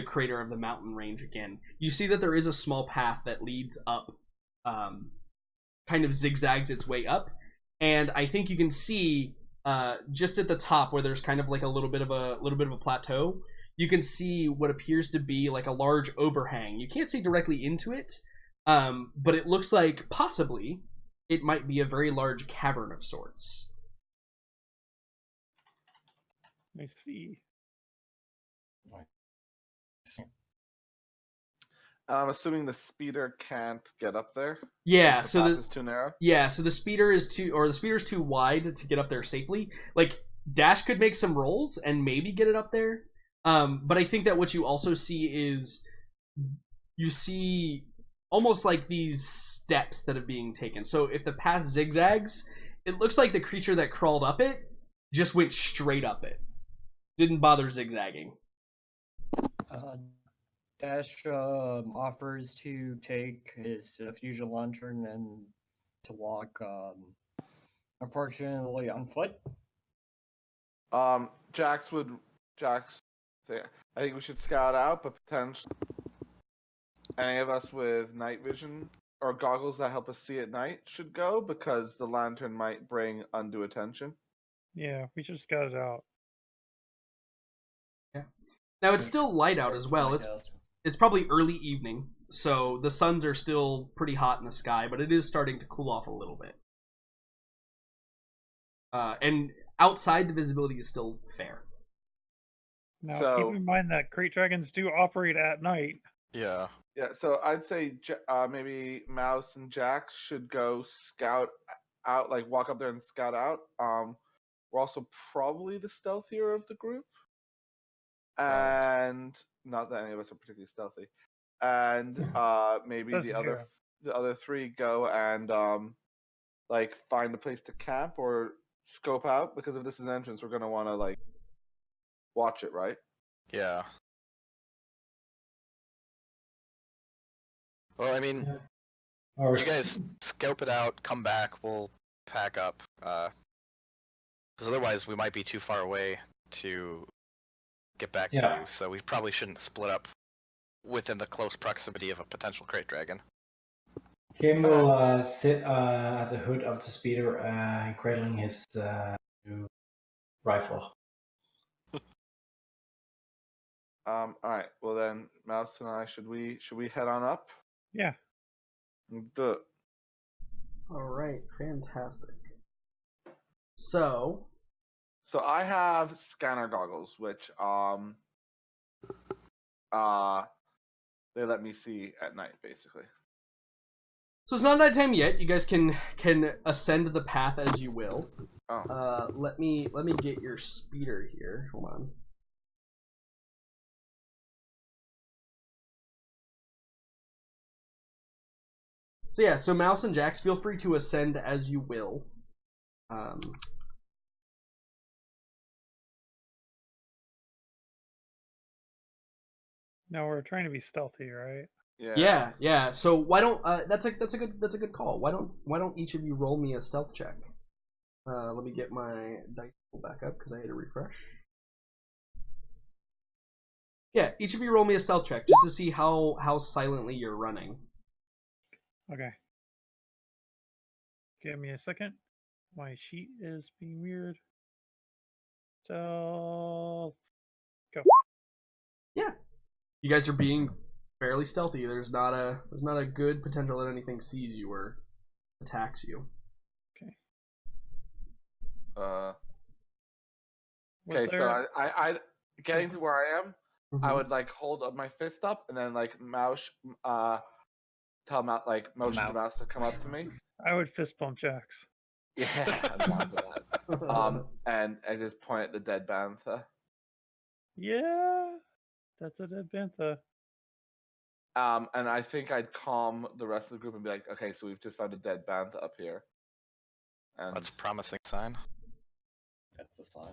Speaker 5: crater of the mountain range again, you see that there is a small path that leads up, kind of zigzags its way up, and I think you can see just at the top where there's kind of like a little bit of a plateau. You can see what appears to be like a large overhang. You can't see directly into it, but it looks like possibly it might be a very large cavern of sorts.
Speaker 1: I see.
Speaker 4: I'm assuming the speeder can't get up there.
Speaker 5: Yeah,
Speaker 4: so the path is too narrow.
Speaker 5: Yeah, so the speeder's too wide to get up there safely. Like Dash could make some rolls and maybe get it up there. But I think that what you also see is you see almost like these steps that are being taken. So if the path zigzags, it looks like the creature that crawled up it just went straight up it. Didn't bother zigzagging.
Speaker 2: Dash offers to take his fusion lantern and to walk, unfortunately, on foot.
Speaker 4: Jax, I think we should scout out, but potentially any of us with night vision or goggles that help us see at night should go because the lantern might bring undue attention.
Speaker 1: Yeah, we should scout it out.
Speaker 5: Yeah. Now it's still light out as well. It's probably early evening, so the suns are still pretty hot in the sky, but it is starting to cool off a little bit. And outside, the visibility is still fair.
Speaker 1: Now, keep in mind that crate dragons do operate at night.
Speaker 6: Yeah.
Speaker 4: Yeah, so I'd say maybe Mouse and Jax should go scout out, like walk up there and scout out. We're also probably the stealthier of the group. And not that any of us are particularly stealthy. And maybe the other three go and like find a place to camp or scope out, because if this is an entrance, we're gonna want to like watch it, right?
Speaker 6: Yeah. Well, I mean, you guys scope it out, come back, we'll pack up. Because otherwise we might be too far away to get back to you, so we probably shouldn't split up within the close proximity of a potential crate dragon.
Speaker 3: Kim will sit at the hood of the speeder, cradling his new rifle.
Speaker 4: All right. Well then, Mouse and I, should we head on up?
Speaker 1: Yeah.
Speaker 4: Do it.
Speaker 5: All right. Fantastic. So
Speaker 4: I have scanner goggles, which they let me see at night, basically.
Speaker 5: So it's not nighttime yet. You guys can ascend the path as you will.
Speaker 4: Oh.
Speaker 5: Let me get your speeder here. Hold on. So yeah, so Mouse and Jax, feel free to ascend as you will.
Speaker 1: No, we're trying to be stealthy, right?
Speaker 5: Yeah. So why don't that's a good call. Why don't each of you roll me a stealth check? Let me get my dice pool back up because I had to refresh. Yeah, each of you roll me a stealth check just to see how silently you're running.
Speaker 1: Okay. Give me a second. My sheet is being weird. So go.
Speaker 5: Yeah. You guys are being fairly stealthy. There's not a good potential that anything sees you or attacks you.
Speaker 1: Okay.
Speaker 4: Okay, so I getting to where I am, I would like hold up my fist up and then like mouse tell Mouse like motion to Mouse to come up to me.
Speaker 1: I would fist bump Jax.
Speaker 4: Yeah, I'd want that. And I just point at the dead bantha.
Speaker 1: Yeah, that's a dead bantha.
Speaker 4: And I think I'd calm the rest of the group and be like, okay, so we've just found a dead bantha up here. And
Speaker 6: that's a promising sign.
Speaker 2: That's a sign.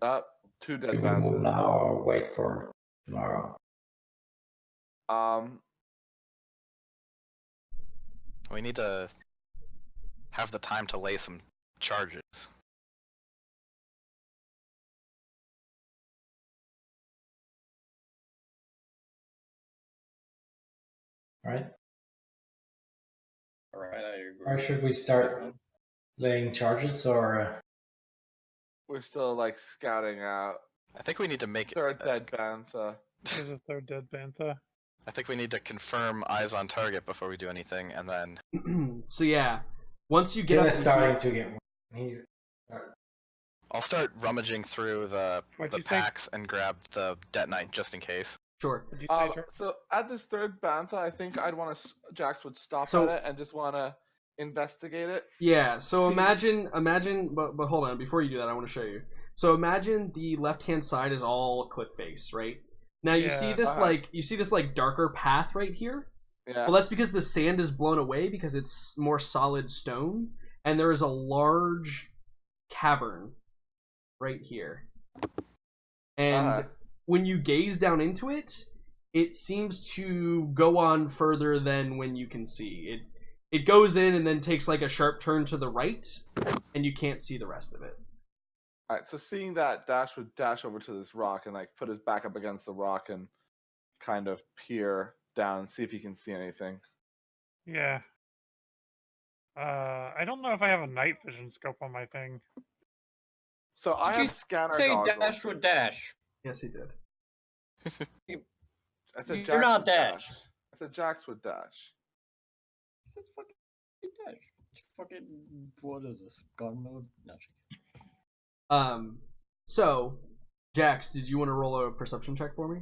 Speaker 3: 2 dead banthas. Now or wait for tomorrow.
Speaker 6: We need to have the time to lay some charges.
Speaker 3: Right?
Speaker 2: Alright, I agree.
Speaker 3: Or should we start laying charges, or
Speaker 4: we're still like scouting out?
Speaker 6: I think we need to make
Speaker 4: third dead bantha.
Speaker 1: There's a third dead bantha.
Speaker 6: I think we need to confirm eyes on target before we do anything, and then.
Speaker 5: So yeah, once you get up
Speaker 3: starting to get.
Speaker 6: I'll start rummaging through the packs and grab the detonite just in case.
Speaker 5: Sure.
Speaker 4: So at this third bantha, I think I'd want to. Jax would stop at it and just want to investigate it.
Speaker 5: Yeah. So imagine, but hold on. Before you do that, I want to show you. So imagine the left-hand side is all cliff face, right? Now you see this like darker path right here.
Speaker 4: Yeah.
Speaker 5: Well, that's because the sand is blown away because it's more solid stone, and there is a large cavern right here. And when you gaze down into it, it seems to go on further than when you can see. It goes in and then takes like a sharp turn to the right, and you can't see the rest of it.
Speaker 4: Alright, so seeing that, Dash would dash over to this rock and like put his back up against the rock and kind of peer down and see if he can see anything.
Speaker 1: Yeah. I don't know if I have a night vision scope on my thing.
Speaker 4: So I have scanner goggles.
Speaker 2: Say Dash would dash.
Speaker 5: Yes, he did.
Speaker 4: I said
Speaker 2: You're not Dash.
Speaker 4: I said Jax would dash.
Speaker 2: I said fucking Dash. Fucking, what is this? God mode? No.
Speaker 5: So, Jax, did you want to roll a perception check for me?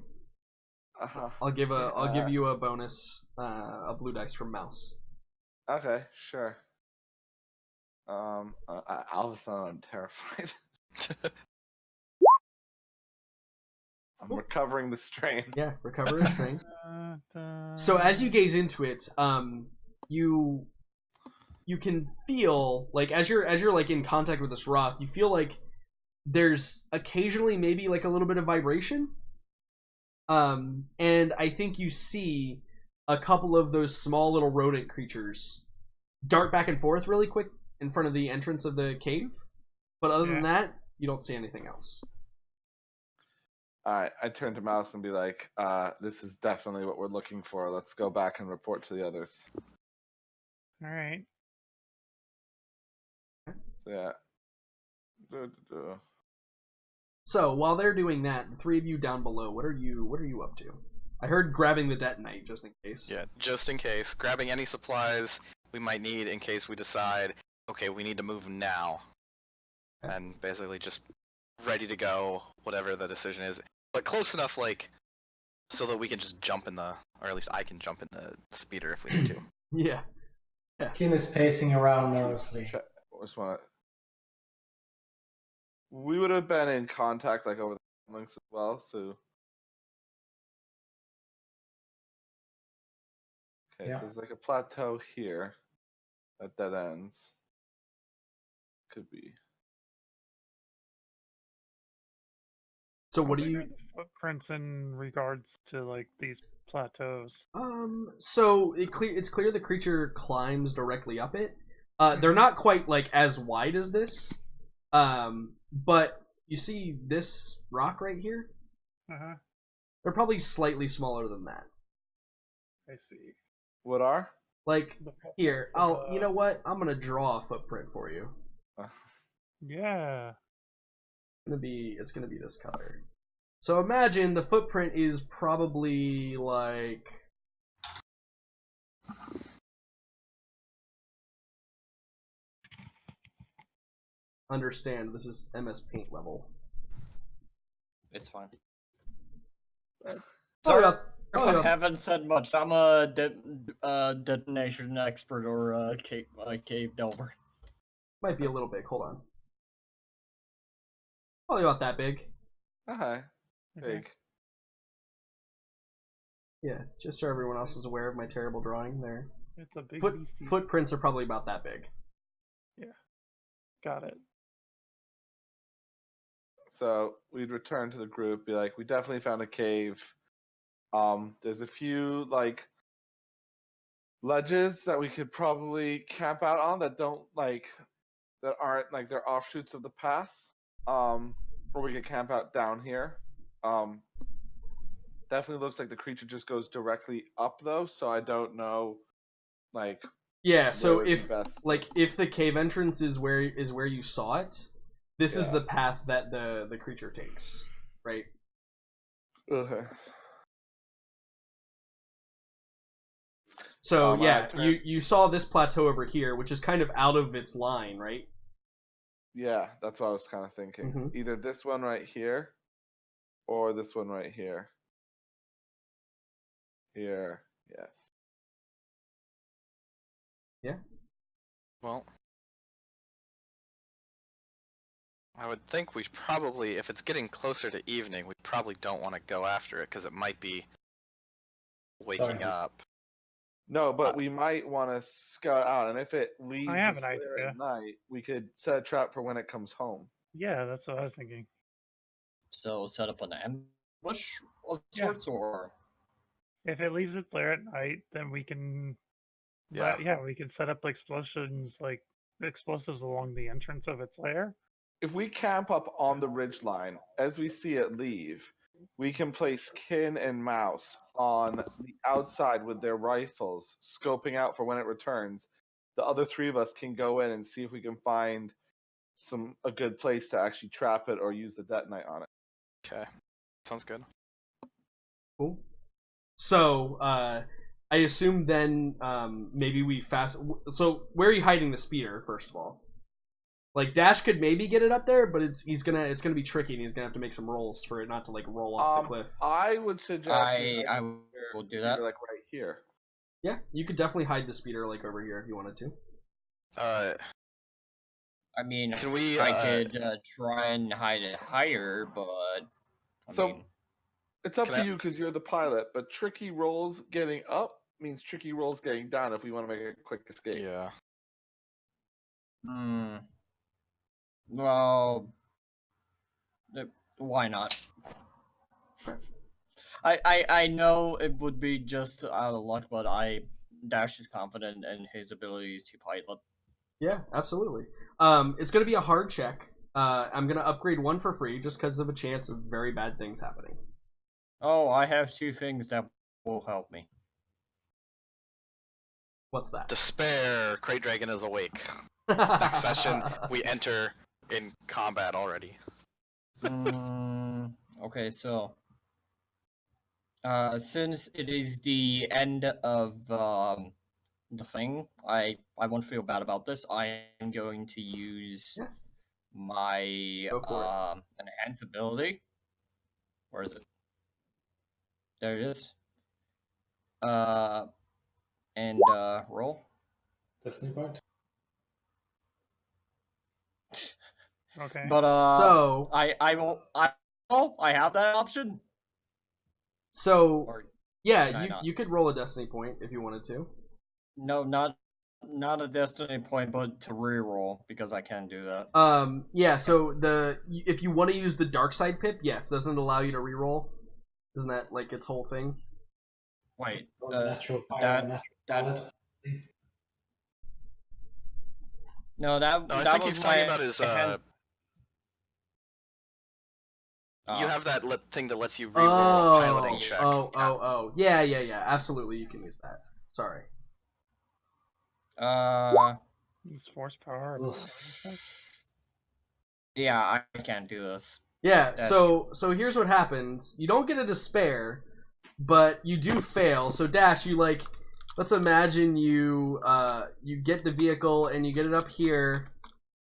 Speaker 5: I'll give you a bonus, a blue dice from Mouse.
Speaker 4: Okay, sure. All of a sudden I'm terrified. I'm recovering the strain.
Speaker 5: Yeah, recover the strain. So as you gaze into it, you can feel like as you're like in contact with this rock, you feel like there's occasionally maybe like a little bit of vibration, And I think you see a couple of those small little rodent creatures dart back and forth really quick in front of the entrance of the cave. But other than that, you don't see anything else.
Speaker 4: Alright, I turn to Mouse and be like, this is definitely what we're looking for. Let's go back and report to the others.
Speaker 1: Alright.
Speaker 4: Yeah.
Speaker 5: So while they're doing that, the three of you down below, what are you up to? I heard grabbing the detonite just in case.
Speaker 6: Yeah, just in case. Grabbing any supplies we might need in case we decide, okay, we need to move now. Okay. And basically just ready to go, whatever the decision is. But close enough, like, so that we can just jump in the, or at least I can jump in the speeder if we need to.
Speaker 5: Yeah.
Speaker 3: Kin is pacing around nervously.
Speaker 4: We would have been in contact like over the links as well, so. Okay, so there's like a plateau here at dead ends. Could be.
Speaker 5: So what do you
Speaker 1: footprints in regards to like these plateaus?
Speaker 5: So it's clear the creature climbs directly up it. They're not quite like as wide as this. But you see this rock right here?
Speaker 1: Uh-huh.
Speaker 5: They're probably slightly smaller than that.
Speaker 1: I see.
Speaker 4: What are?
Speaker 5: Like here, you know what? I'm gonna draw a footprint for you.
Speaker 1: Yeah.
Speaker 5: It's gonna be this color. So imagine the footprint is probably like understand this is MS Paint level.
Speaker 2: It's fine.
Speaker 5: Sorry,
Speaker 2: I haven't said much. I'm a detonation expert or a cave delver.
Speaker 5: Might be a little big. Hold on. Probably about that big.
Speaker 4: Big.
Speaker 5: Yeah, just so everyone else is aware of my terrible drawing there.
Speaker 1: It's a big
Speaker 5: footprints are probably about that big.
Speaker 1: Yeah. Got it.
Speaker 4: So we'd return to the group, be like, we definitely found a cave. There's a few like ledges that we could probably camp out on that aren't like they're offshoots of the path. Or we could camp out down here. Definitely looks like the creature just goes directly up though, so I don't know like
Speaker 5: yeah, so if the cave entrance is where you saw it, this is the path that the creature takes, right?
Speaker 4: Okay.
Speaker 5: So you saw this plateau over here, which is kind of out of its line, right?
Speaker 4: Yeah, that's what I was kind of thinking.
Speaker 5: Mm-hmm.
Speaker 4: Either this one right here, or this one right here. Here, yes.
Speaker 5: Yeah.
Speaker 6: Well, I would think we probably, if it's getting closer to evening, we probably don't want to go after it because it might be waking up.
Speaker 4: No, but we might want to scout out, and if it leaves
Speaker 1: at
Speaker 4: night, we could set a trap for when it comes home.
Speaker 1: Yeah, that's what I was thinking.
Speaker 2: So set up an ambush of sorts, or
Speaker 1: if it leaves its lair at night, then we can. We can set up explosives along the entrance of its lair.
Speaker 4: If we camp up on the ridgeline, as we see it leave, we can place Kin and Mouse on the outside with their rifles, scoping out for when it returns. The other three of us can go in and see if we can find a good place to actually trap it or use the detonite on it.
Speaker 6: Okay, sounds good.
Speaker 5: Cool. So, I assume then maybe we fast. So, where are you hiding the speeder? First of all, like Dash could maybe get it up there, but it's gonna be tricky, and he's gonna have to make some rolls for it not to like roll off the cliff.
Speaker 4: I would suggest
Speaker 2: I will do that,
Speaker 4: like right here.
Speaker 5: Yeah, you could definitely hide the speeder like over here if you wanted to.
Speaker 2: I mean,
Speaker 6: can we?
Speaker 2: I could try and hide it higher, but
Speaker 4: it's up to you because you're the pilot. But tricky rolls getting up means tricky rolls getting down if we want to make a quick escape.
Speaker 6: Yeah.
Speaker 2: Well, why not? I know it would be just out of luck, but Dash is confident in his abilities to pilot.
Speaker 5: Yeah, absolutely. It's going to be a hard check. I'm going to upgrade one for free just because of a chance of very bad things happening.
Speaker 2: Oh, I have 2 things that will help me.
Speaker 5: What's that?
Speaker 6: Despair. Crate Dragon is awake. Next session, we enter in combat already.
Speaker 2: Okay, so since it is the end of the thing, I won't feel bad about this. I am going to use my enhance ability. Where is it? There it is. And roll.
Speaker 3: Destiny point.
Speaker 1: Okay.
Speaker 2: But
Speaker 5: so
Speaker 2: I won't. I have that option.
Speaker 5: So
Speaker 2: Or
Speaker 5: yeah, you could roll a destiny point if you wanted to.
Speaker 2: No, not a destiny point, but to reroll because I can do that.
Speaker 5: Yeah. So if you want to use the dark side pip, yes, doesn't allow you to reroll. Isn't that like its whole thing?
Speaker 2: Wait,
Speaker 3: natural
Speaker 2: that no, that
Speaker 6: No, I
Speaker 2: that
Speaker 6: think
Speaker 2: was
Speaker 6: he's
Speaker 2: my
Speaker 6: talking about his. You have that thing that lets you reroll a piloting check.
Speaker 5: Yeah. Absolutely, you can use that. Sorry.
Speaker 1: Use force power.
Speaker 2: Yeah, I can't do this.
Speaker 5: Yeah. So here's what happens. You don't get a despair, but you do fail. So Dash, you like. Let's imagine you get the vehicle and you get it up here,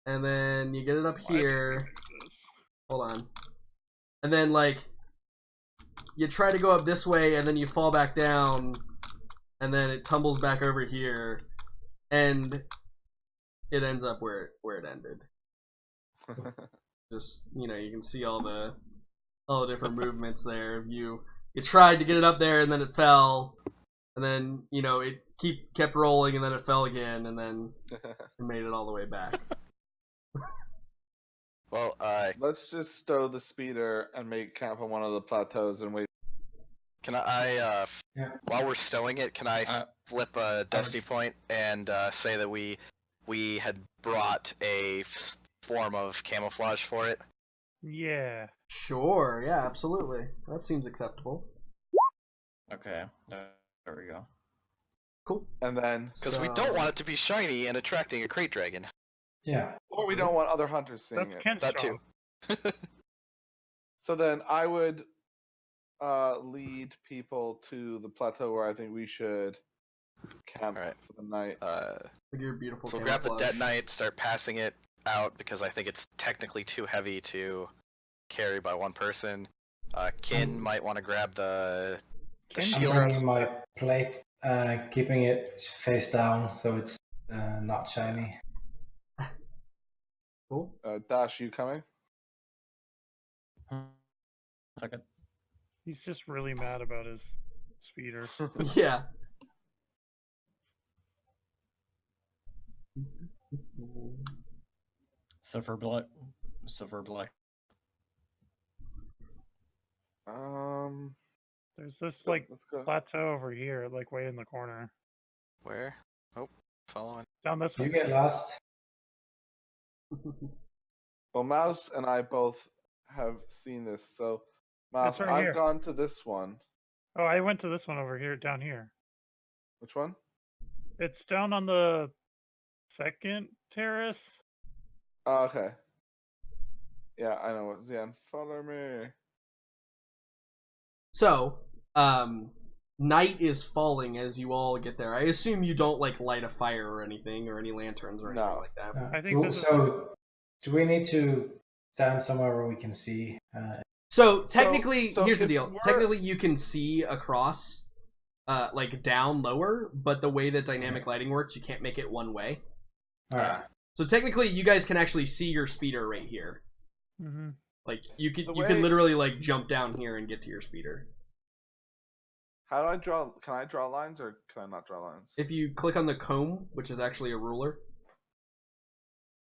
Speaker 5: and then you get it up here. Hold on. And then like you try to go up this way, and then you fall back down, and then it tumbles back over here, and it ends up where it ended. Just you can see all the different movements there. You tried to get it up there, and then it fell. And then, it kept rolling, and then it fell again, and then it made it all the way back.
Speaker 6: Well,
Speaker 4: let's just stow the speeder and make camp on one of the plateaus and wait.
Speaker 6: Can I while we're stowing it, can I flip a destiny point and say that we had brought a form of camouflage for it?
Speaker 1: Yeah.
Speaker 5: Sure, yeah, absolutely. That seems acceptable.
Speaker 2: Okay. There we go.
Speaker 5: Cool.
Speaker 4: And then...
Speaker 6: Because we don't want it to be shiny and attracting a crate dragon.
Speaker 3: Yeah.
Speaker 4: Or we don't want other hunters seeing
Speaker 1: That's
Speaker 4: it.
Speaker 6: That too.
Speaker 4: So then I would lead people to the plateau where I think we should camp for the night.
Speaker 5: Your beautiful
Speaker 6: So
Speaker 5: camouflage.
Speaker 6: grab the dead knight, start passing it out, because I think it's technically too heavy to carry by one person. Kin might want to grab the shield.
Speaker 3: I'm bringing my plate, keeping it face down so it's not shiny.
Speaker 5: Cool.
Speaker 4: Dash, you coming?
Speaker 2: Okay.
Speaker 1: He's just really mad about his speeder.
Speaker 5: Yeah.
Speaker 2: Silver black.
Speaker 1: There's this plateau over here, like way in the corner.
Speaker 6: Where? Oh, following.
Speaker 1: Down this way.
Speaker 3: You get lost.
Speaker 4: Well, Mouse and I both have seen this, so Mouse, I've gone to this one.
Speaker 1: Oh, I went to this one over here, down here.
Speaker 4: Which one?
Speaker 1: It's down on the second terrace.
Speaker 4: Oh, okay. Yeah, I know. Yeah, follow me.
Speaker 5: So, night is falling as you all get there. I assume you don't light a fire or anything, or any lanterns or anything like that.
Speaker 1: I think
Speaker 3: so. Do we need to stand somewhere where we can see?
Speaker 5: So technically, here's the deal. Technically, you can see across, down lower, but the way that dynamic lighting works, you can't make it one way.
Speaker 3: All right.
Speaker 5: So technically, you guys can actually see your speeder right here.
Speaker 1: Mm-hmm.
Speaker 5: Like you can literally jump down here and get to your speeder.
Speaker 4: How do I draw? Can I draw lines or can I not draw lines?
Speaker 5: If you click on the comb, which is actually a ruler.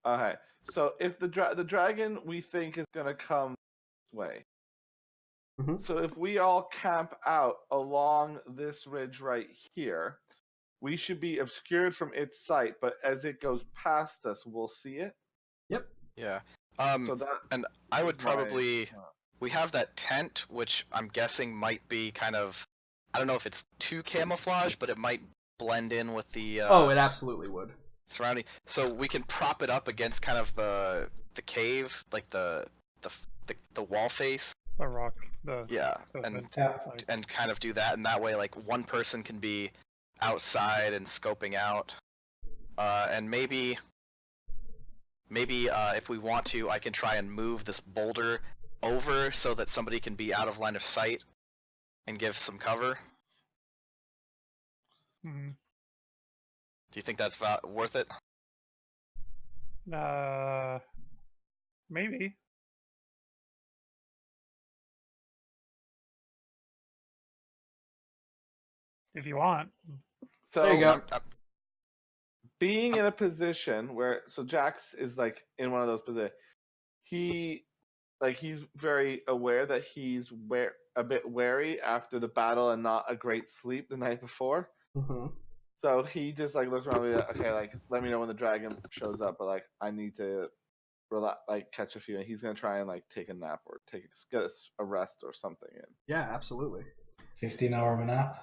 Speaker 4: Okay, so if the dragon we think is gonna come this way, So if we all camp out along this ridge right here, we should be obscured from its sight, but as it goes past us, we'll see it.
Speaker 5: Yep.
Speaker 6: Yeah.
Speaker 4: So that
Speaker 6: and I would probably we have that tent, which I'm guessing might be kind of, I don't know if it's too camouflage, but it might blend in with the
Speaker 5: oh, it absolutely would.
Speaker 6: Surrounding, so we can prop it up against kind of the cave, like the wall face.
Speaker 1: The rock.
Speaker 6: And kind of do that, and that way, like, one person can be outside and scoping out, and maybe if we want to, I can try and move this boulder over so that somebody can be out of line of sight and give some cover.
Speaker 1: Mm-hmm.
Speaker 6: Do you think that's worth it?
Speaker 1: Maybe. If you want.
Speaker 4: So
Speaker 5: there you go.
Speaker 4: Being in a position where, so Jax is like in one of those positions. He's very aware that he's a bit wary after the battle and not a great sleep the night before. So he just like looks around and like, okay, like let me know when the dragon shows up, but like I need to relax, like catch a few. And he's gonna try and like take a nap or get a rest or something in.
Speaker 5: Yeah, absolutely.
Speaker 3: 15-hour nap.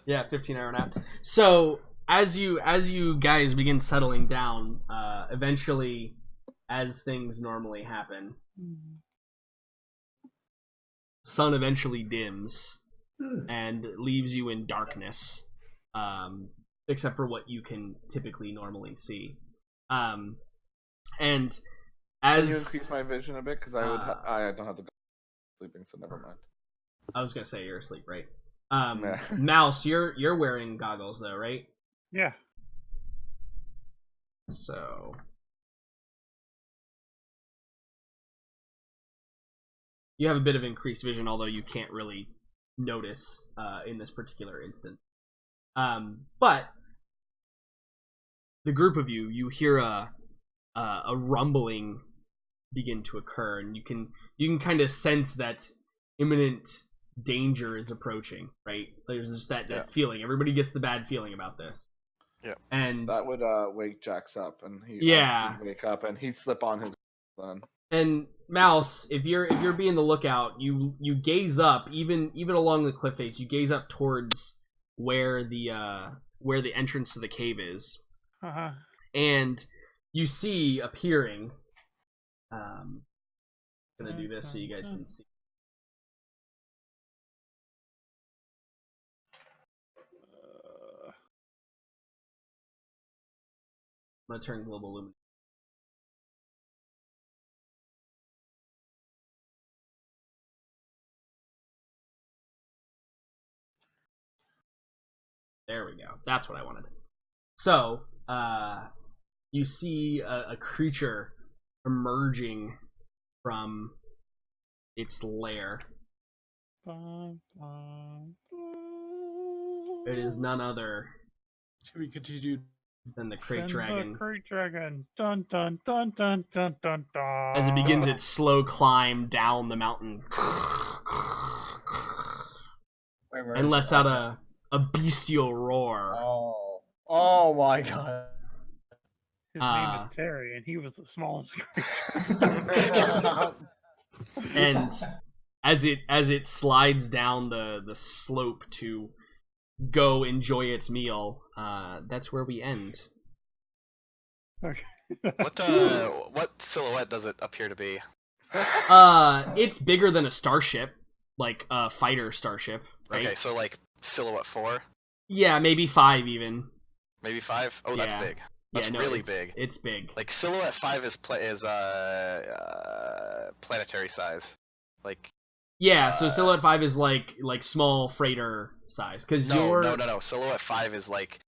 Speaker 5: Yeah, 15-hour nap. So as you guys begin settling down, eventually, as things normally happen, sun eventually dims and leaves you in darkness, except for what you can typically normally see. And as
Speaker 4: can you increase my vision a bit, because I don't have the sleeping, so never mind.
Speaker 5: I was gonna say you're asleep, right? Mouse, you're wearing goggles though, right?
Speaker 1: Yeah.
Speaker 5: So you have a bit of increased vision, although you can't really notice in this particular instance. But the group of you hear a rumbling begin to occur, and you can kind of sense that imminent danger is approaching, right? There's just that feeling. Everybody gets the bad feeling about this.
Speaker 6: Yeah.
Speaker 5: And
Speaker 4: that would wake Jax up, and he'd wake up and he'd slip on his then.
Speaker 5: And Mouse, if you're being the lookout, you gaze up, even along the cliff face, you gaze up towards where the entrance to the cave is. And you see appearing, I'm gonna do this so you guys can see. I'm gonna turn global lumen. There we go. That's what I wanted. So, you see a creature emerging from its lair. It is none other than the Crate Dragon.
Speaker 1: The Crate Dragon. Dun dun dun dun dun dun dun.
Speaker 5: As it begins its slow climb down the mountain. And lets out a bestial roar.
Speaker 2: Oh my god.
Speaker 1: His name is Terry, and he was the smallest
Speaker 5: creature. And as it slides down the slope to go enjoy its meal, that's where we end.
Speaker 1: Okay.
Speaker 6: What silhouette does it appear to be?
Speaker 5: It's bigger than a starship, like a fighter starship, right?
Speaker 6: Okay, so like silhouette 4?
Speaker 5: Yeah, maybe 5 even.
Speaker 6: Maybe 5? Oh,
Speaker 5: yeah.
Speaker 6: That's big. That's really big.
Speaker 5: It's big.
Speaker 6: Like silhouette 5 is planetary size. Like.
Speaker 5: Yeah, so silhouette 5 is like small freighter size, because
Speaker 6: no. Silhouette 5 is like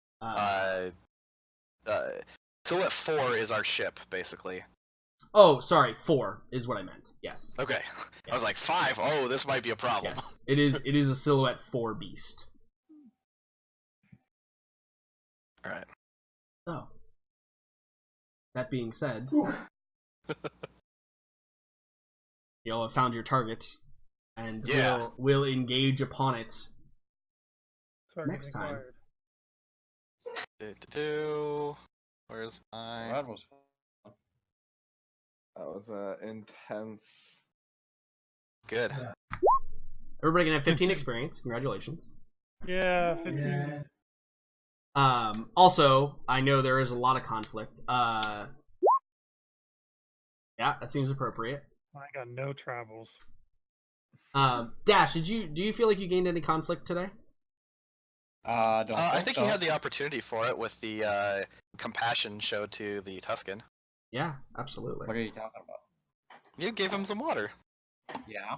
Speaker 6: silhouette 4 is our ship, basically.
Speaker 5: Oh, sorry, 4 is what I meant. Yes.
Speaker 6: Okay. Yes. I was like 5. Oh, this might be a problem.
Speaker 5: Yes, it is. It is a silhouette 4 beast.
Speaker 6: All right.
Speaker 5: So, that being said, y'all have found your target. and we'll engage upon it next time.
Speaker 6: Where's my?
Speaker 2: That was fun.
Speaker 4: That was intense.
Speaker 6: Good.
Speaker 3: Yeah.
Speaker 5: Everybody can have 15 experience. Congratulations.
Speaker 1: Yeah, 15.
Speaker 3: Yeah.
Speaker 5: Also, I know there is a lot of conflict. Yeah, that seems appropriate.
Speaker 1: I got no travels.
Speaker 5: Dash, do you feel like you gained any conflict today?
Speaker 6: I think you had the opportunity for it with the compassion show to the Tuscan.
Speaker 5: Yeah, absolutely.
Speaker 2: What are you talking about?
Speaker 6: You gave him some water.
Speaker 2: Yeah.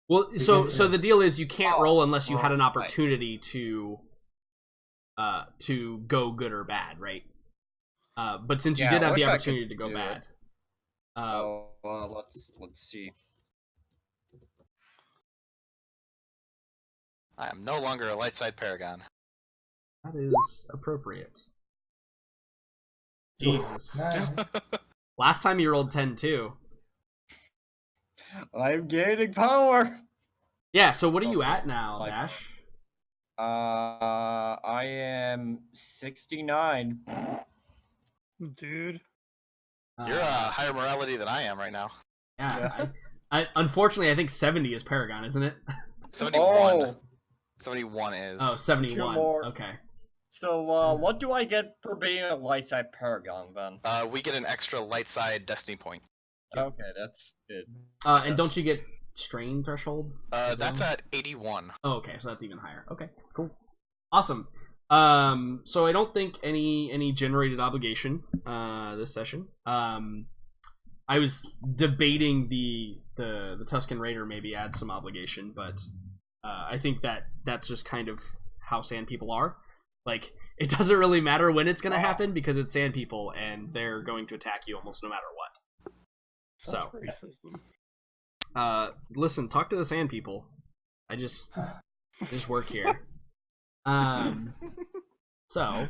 Speaker 5: Well, so the deal is you can't roll unless you had an opportunity to go good or bad, right? But since you did have the opportunity to go bad,
Speaker 2: let's see.
Speaker 6: I am no longer a light side paragon.
Speaker 5: That is appropriate. Jesus.
Speaker 3: Nice.
Speaker 5: Last time you rolled 10 too.
Speaker 2: I'm gaining power.
Speaker 5: Yeah, so what are you at now, Dash?
Speaker 2: I am 69.
Speaker 1: Dude.
Speaker 6: You're a higher morality than I am right now.
Speaker 5: Yeah. I unfortunately, I think 70 is Paragon, isn't it?
Speaker 6: 71.
Speaker 2: Oh.
Speaker 6: 71 is.
Speaker 5: Oh, 71.
Speaker 2: 2 more.
Speaker 5: Okay.
Speaker 2: So, what do I get for being a light side paragon then?
Speaker 6: We get an extra light side destiny point.
Speaker 2: Okay, that's good.
Speaker 5: And don't you get strain threshold?
Speaker 6: That's at 81.
Speaker 5: Oh, okay, so that's even higher. Okay, cool. Awesome. So I don't think any generated obligation this session. I was debating the Tuscan Raider maybe add some obligation, but I think that's just kind of how Sand People are. Like, it doesn't really matter when it's going to happen because it's Sand People and they're going to attack you almost no matter what. So, listen, talk to the Sand People. I just work here. So,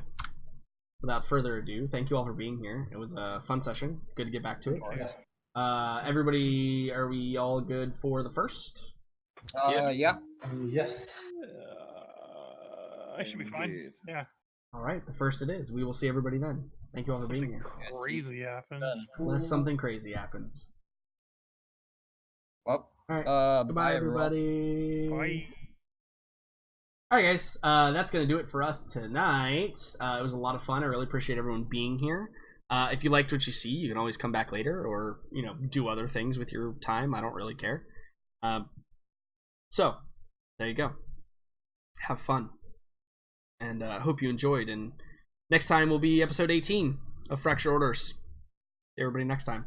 Speaker 5: without further ado, thank you all for being here. It was a fun session. Good to get back to it. Everybody, are we all good for the first?
Speaker 2: Yeah.
Speaker 3: Yes.
Speaker 1: I should be fine. Yeah.
Speaker 5: All right, the first it is. We will see everybody then. Thank you all for being here.
Speaker 1: Crazy happens.
Speaker 5: Unless something crazy happens.
Speaker 2: Well,
Speaker 5: all right. Goodbye, everybody.
Speaker 1: Bye.
Speaker 5: All right, guys. That's gonna do it for us tonight. It was a lot of fun. I really appreciate everyone being here. If you liked what you see, you can always come back later, or do other things with your time. I don't really care. So there you go. Have fun, and hope you enjoyed. And next time will be episode 18 of Fractured Orders. See everybody next time.